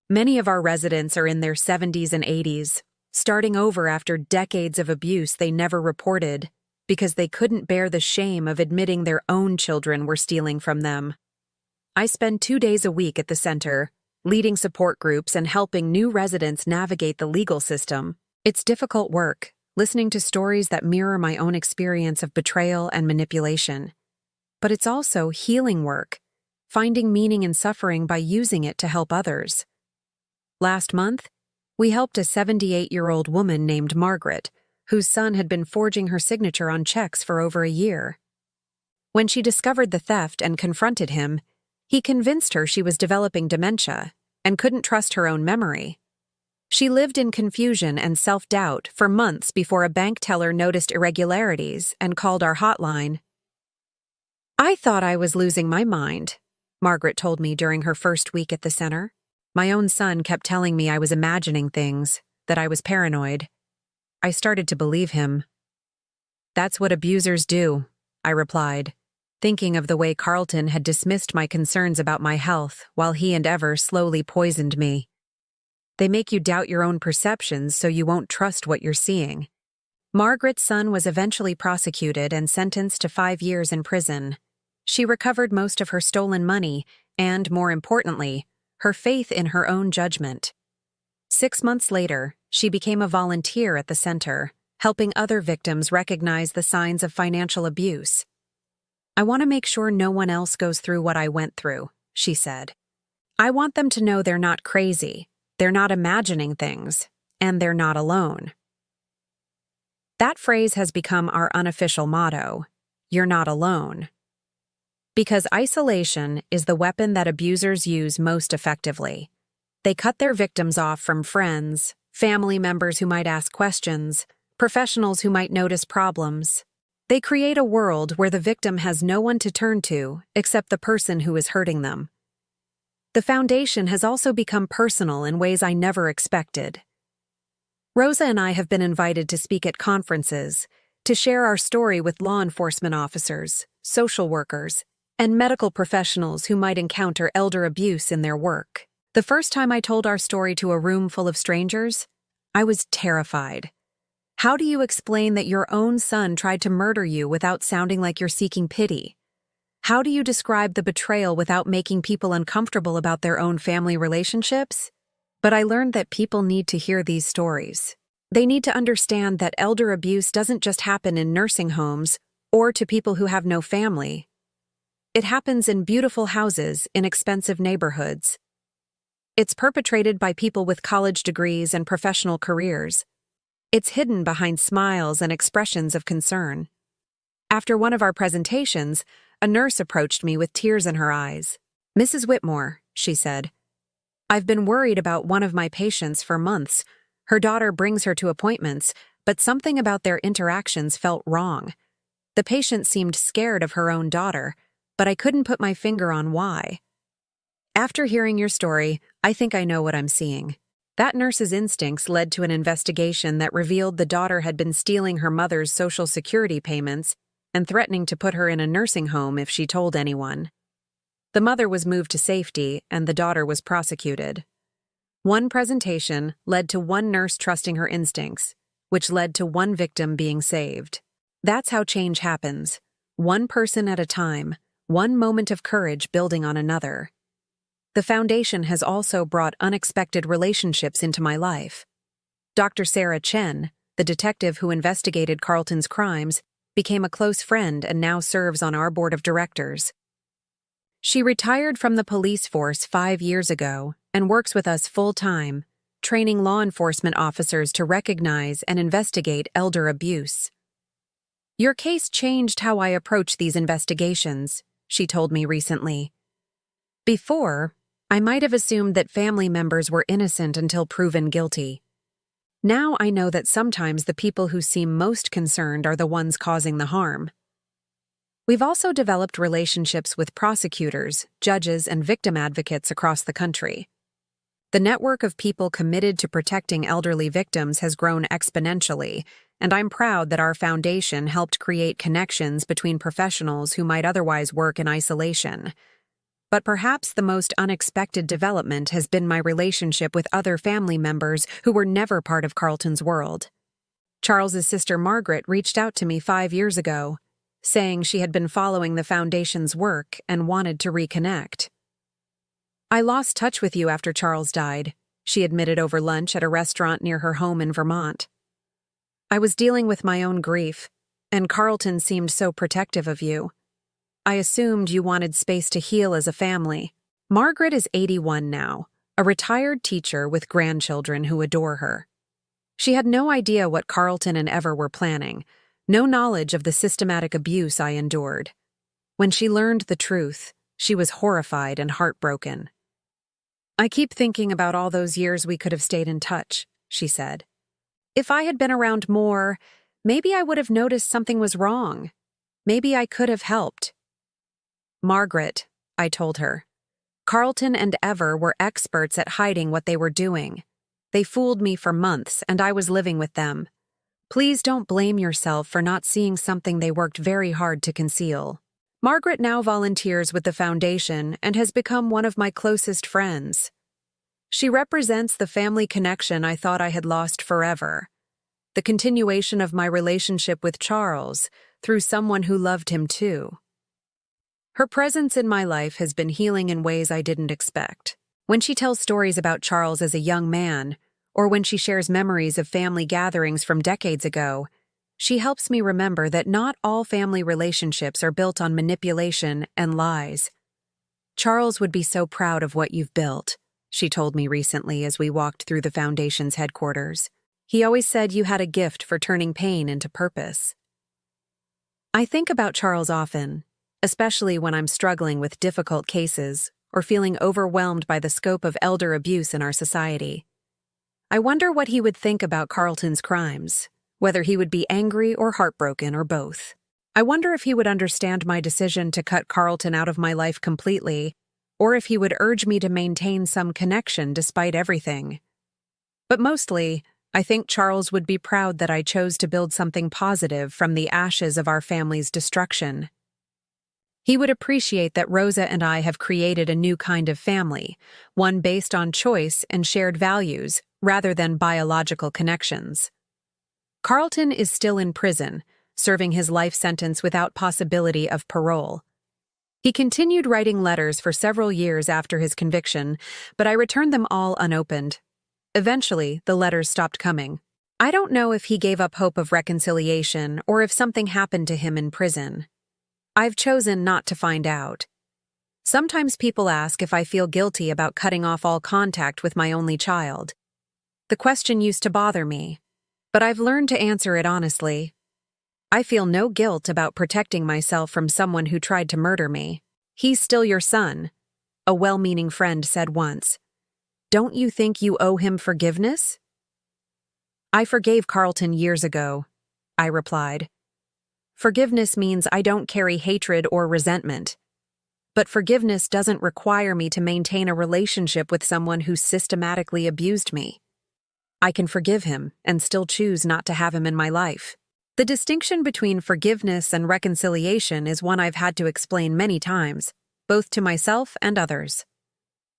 Many of our residents are in their 70s and 80s, starting over after decades of abuse they never reported, because they couldn't bear the shame of admitting their own children were stealing from them. I spend 2 days a week at the center, leading support groups and helping new residents navigate the legal system. It's difficult work, listening to stories that mirror my own experience of betrayal and manipulation. But it's also healing work, finding meaning in suffering by using it to help others. Last month, we helped a 78-year-old woman named Margaret, whose son had been forging her signature on checks for over a year. When she discovered the theft and confronted him, he convinced her she was developing dementia and couldn't trust her own memory. She lived in confusion and self-doubt for months before a bank teller noticed irregularities and called our hotline. "I thought I was losing my mind," Margaret told me during her first week at the center. "My own son kept telling me I was imagining things, that I was paranoid. I started to believe him." "That's what abusers do," I replied, thinking of the way Carlton had dismissed my concerns about my health while he and Ever slowly poisoned me. "They make you doubt your own perceptions so you won't trust what you're seeing." Margaret's son was eventually prosecuted and sentenced to 5 years in prison. She recovered most of her stolen money and, more importantly, her faith in her own judgment. 6 months later, she became a volunteer at the center, helping other victims recognize the signs of financial abuse. "I want to make sure no one else goes through what I went through," she said. "I want them to know they're not crazy, they're not imagining things, and they're not alone." That phrase has become our unofficial motto, "You're not alone." Because isolation is the weapon that abusers use most effectively. They cut their victims off from friends, family members who might ask questions, professionals who might notice problems. They create a world where the victim has no one to turn to except the person who is hurting them. The foundation has also become personal in ways I never expected. Rosa and I have been invited to speak at conferences, to share our story with law enforcement officers, social workers, and medical professionals who might encounter elder abuse in their work. The first time I told our story to a room full of strangers, I was terrified. How do you explain that your own son tried to murder you without sounding like you're seeking pity? How do you describe the betrayal without making people uncomfortable about their own family relationships? But I learned that people need to hear these stories. They need to understand that elder abuse doesn't just happen in nursing homes or to people who have no family. It happens in beautiful houses in expensive neighborhoods. It's perpetrated by people with college degrees and professional careers. It's hidden behind smiles and expressions of concern. After one of our presentations, a nurse approached me with tears in her eyes. "Mrs. Whitmore," she said, "I've been worried about one of my patients for months. Her daughter brings her to appointments, but something about their interactions felt wrong. The patient seemed scared of her own daughter, but I couldn't put my finger on why. After hearing your story, I think I know what I'm seeing." That nurse's instincts led to an investigation that revealed the daughter had been stealing her mother's Social Security payments and threatening to put her in a nursing home if she told anyone. The mother was moved to safety, and the daughter was prosecuted. One presentation led to one nurse trusting her instincts, which led to one victim being saved. That's how change happens, one person at a time, one moment of courage building on another. The foundation has also brought unexpected relationships into my life. Dr. Sarah Chen, the detective who investigated Carlton's crimes, became a close friend and now serves on our board of directors. She retired from the police force 5 years ago and works with us full-time, training law enforcement officers to recognize and investigate elder abuse. "Your case changed how I approach these investigations," she told me recently. "Before, I might have assumed that family members were innocent until proven guilty. Now I know that sometimes the people who seem most concerned are the ones causing the harm." We've also developed relationships with prosecutors, judges, and victim advocates across the country. The network of people committed to protecting elderly victims has grown exponentially, and I'm proud that our foundation helped create connections between professionals who might otherwise work in isolation. But perhaps the most unexpected development has been my relationship with other family members who were never part of Carlton's world. Charles's sister Margaret reached out to me 5 years ago, saying she had been following the foundation's work and wanted to reconnect. "I lost touch with you after Charles died," she admitted over lunch at a restaurant near her home in Vermont. "I was dealing with my own grief, and Carlton seemed so protective of you. I assumed you wanted space to heal as a family." Margaret is 81 now, a retired teacher with grandchildren who adore her. She had no idea what Carlton and Ever were planning, no knowledge of the systematic abuse I endured. When she learned the truth, she was horrified and heartbroken. "I keep thinking about all those years we could have stayed in touch," she said. "If I had been around more, maybe I would have noticed something was wrong. Maybe I could have helped." "Margaret," I told her, "Carlton and Ever were experts at hiding what they were doing. They fooled me for months, and I was living with them. Please don't blame yourself for not seeing something they worked very hard to conceal." Margaret now volunteers with the foundation and has become one of my closest friends. She represents the family connection I thought I had lost forever, the continuation of my relationship with Charles through someone who loved him too. Her presence in my life has been healing in ways I didn't expect. When she tells stories about Charles as a young man, or when she shares memories of family gatherings from decades ago, she helps me remember that not all family relationships are built on manipulation and lies. "Charles would be so proud of what you've built," she told me recently as we walked through the foundation's headquarters. He always said you had a gift for turning pain into purpose. I think about Charles often, especially when I'm struggling with difficult cases or feeling overwhelmed by the scope of elder abuse in our society. I wonder what he would think about Carlton's crimes, whether he would be angry or heartbroken or both. I wonder if he would understand my decision to cut Carlton out of my life completely, or if he would urge me to maintain some connection despite everything. But mostly, I think Charles would be proud that I chose to build something positive from the ashes of our family's destruction. He would appreciate that Rosa and I have created a new kind of family, one based on choice and shared values rather than biological connections. Carlton is still in prison, serving his life sentence without possibility of parole. He continued writing letters for several years after his conviction, but I returned them all unopened. Eventually, the letters stopped coming. I don't know if he gave up hope of reconciliation or if something happened to him in prison. I've chosen not to find out. Sometimes people ask if I feel guilty about cutting off all contact with my only child. The question used to bother me, but I've learned to answer it honestly. I feel no guilt about protecting myself from someone who tried to murder me. He's still your son, a well-meaning friend said once. Don't you think you owe him forgiveness? I forgave Carlton years ago, I replied. Forgiveness means I don't carry hatred or resentment. But forgiveness doesn't require me to maintain a relationship with someone who systematically abused me. I can forgive him and still choose not to have him in my life. The distinction between forgiveness and reconciliation is one I've had to explain many times, both to myself and others.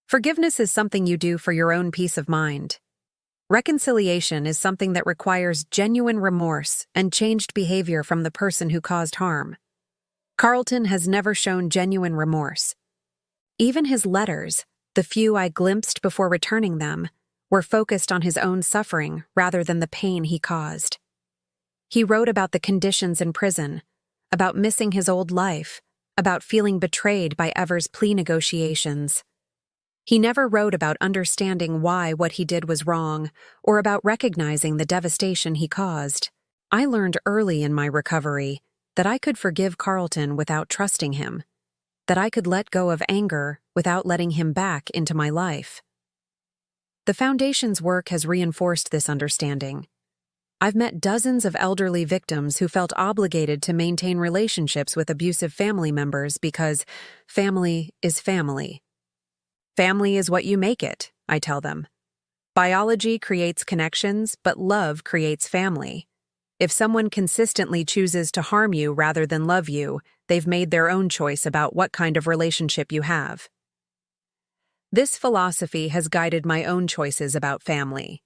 Forgiveness is something you do for your own peace of mind. Reconciliation is something that requires genuine remorse and changed behavior from the person who caused harm. Carlton has never shown genuine remorse. Even his letters, the few I glimpsed before returning them, were focused on his own suffering rather than the pain he caused. He wrote about the conditions in prison, about missing his old life, about feeling betrayed by Ever's plea negotiations. He never wrote about understanding why what he did was wrong, or about recognizing the devastation he caused. I learned early in my recovery that I could forgive Carlton without trusting him, that I could let go of anger without letting him back into my life. The Foundation's work has reinforced this understanding. I've met dozens of elderly victims who felt obligated to maintain relationships with abusive family members because family is family. Family is what you make it, I tell them. Biology creates connections, but love creates family. If someone consistently chooses to harm you rather than love you, they've made their own choice about what kind of relationship you have. This philosophy has guided my own choices about family.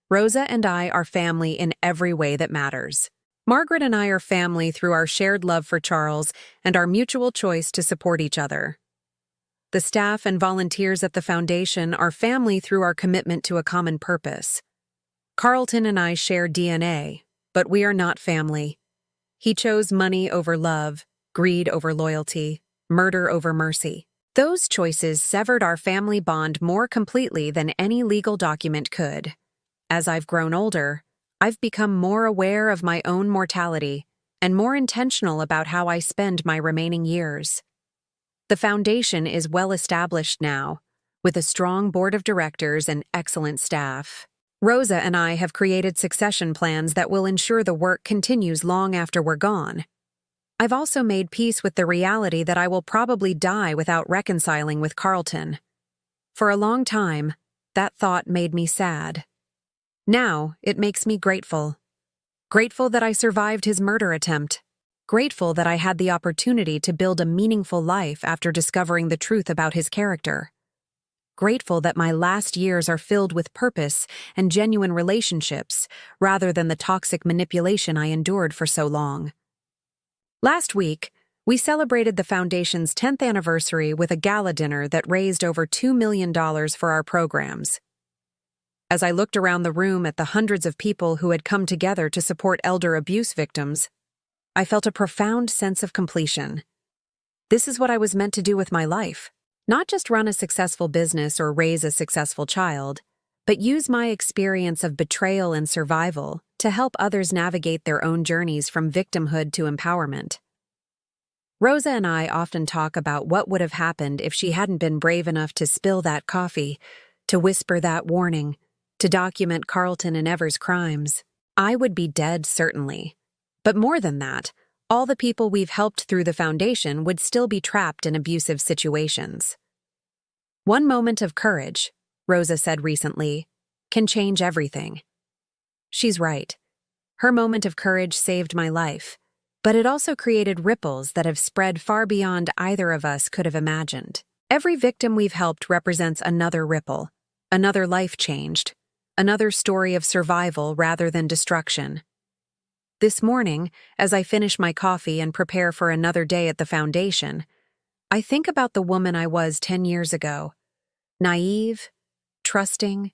Rosa and I are family in every way that matters. Margaret and I are family through our shared love for Charles and our mutual choice to support each other. The staff and volunteers at the Foundation are family through our commitment to a common purpose. Carlton and I share DNA, but we are not family. He chose money over love, greed over loyalty, murder over mercy. Those choices severed our family bond more completely than any legal document could. As I've grown older, I've become more aware of my own mortality and more intentional about how I spend my remaining years. The Foundation is well established now, with a strong board of directors and excellent staff. Rosa and I have created succession plans that will ensure the work continues long after we're gone. I've also made peace with the reality that I will probably die without reconciling with Carlton. For a long time, that thought made me sad. Now, it makes me grateful. Grateful that I survived his murder attempt. Grateful that I had the opportunity to build a meaningful life after discovering the truth about his character. Grateful that my last years are filled with purpose and genuine relationships, rather than the toxic manipulation I endured for so long. Last week, we celebrated the Foundation's 10th anniversary with a gala dinner that raised over $2 million for our programs. As I looked around the room at the hundreds of people who had come together to support elder abuse victims, I felt a profound sense of completion. This is what I was meant to do with my life. Not just run a successful business or raise a successful child, but use my experience of betrayal and survival to help others navigate their own journeys from victimhood to empowerment. Rosa and I often talk about what would have happened if she hadn't been brave enough to spill that coffee, to whisper that warning, to document Carlton and Ever's crimes. I would be dead, certainly. But more than that, all the people we've helped through the foundation would still be trapped in abusive situations. One moment of courage, Rosa said recently, can change everything. She's right. Her moment of courage saved my life, but it also created ripples that have spread far beyond either of us could have imagined. Every victim we've helped represents another ripple, another life changed, another story of survival rather than destruction. This morning, as I finish my coffee and prepare for another day at the foundation, I think about the woman I was 10 years ago. Naive, trusting,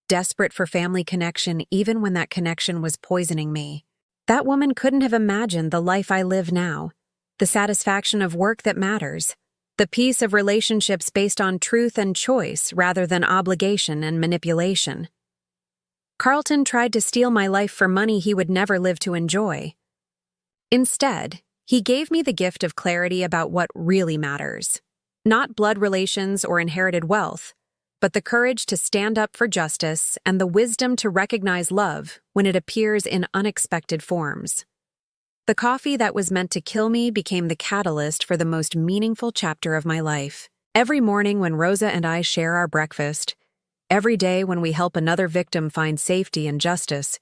desperate for family connection even when that connection was poisoning me. That woman couldn't have imagined the life I live now, the satisfaction of work that matters, the peace of relationships based on truth and choice rather than obligation and manipulation. Carlton tried to steal my life for money he would never live to enjoy. Instead, he gave me the gift of clarity about what really matters. Not blood relations or inherited wealth, but the courage to stand up for justice and the wisdom to recognize love when it appears in unexpected forms. The coffee that was meant to kill me became the catalyst for the most meaningful chapter of my life. Every morning when Rosa and I share our breakfast, every day when we help another victim find safety and justice,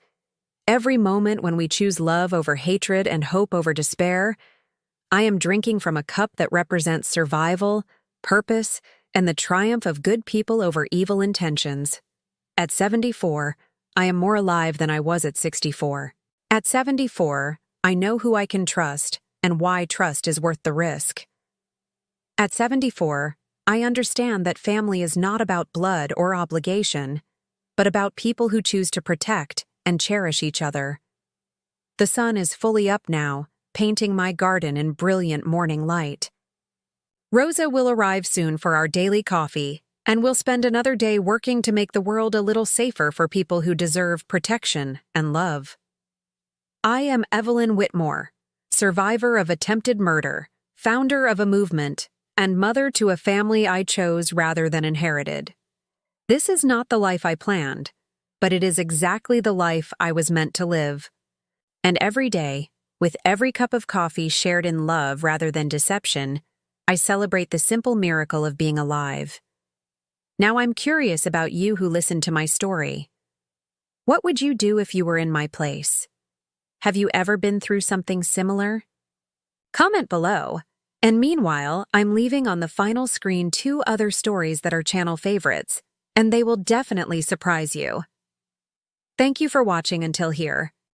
every moment when we choose love over hatred and hope over despair, I am drinking from a cup that represents survival, purpose, and the triumph of good people over evil intentions. At 74, I am more alive than I was at 64. At 74, I know who I can trust and why trust is worth the risk. At 74, I understand that family is not about blood or obligation, but about people who choose to protect and cherish each other. The sun is fully up now, painting my garden in brilliant morning light. Rosa will arrive soon for our daily coffee, and we'll spend another day working to make the world a little safer for people who deserve protection and love. I am Evelyn Whitmore, survivor of attempted murder, founder of a movement, and mother to a family I chose rather than inherited. This is not the life I planned, but it is exactly the life I was meant to live. And every day, with every cup of coffee shared in love rather than deception, I celebrate the simple miracle of being alive. Now I'm curious about you who listened to my story. What would you do if you were in my place? Have you ever been through something similar? Comment below. And meanwhile, I'm leaving on the final screen 2 other stories that are channel favorites, and they will definitely surprise you. Thank you for watching until here.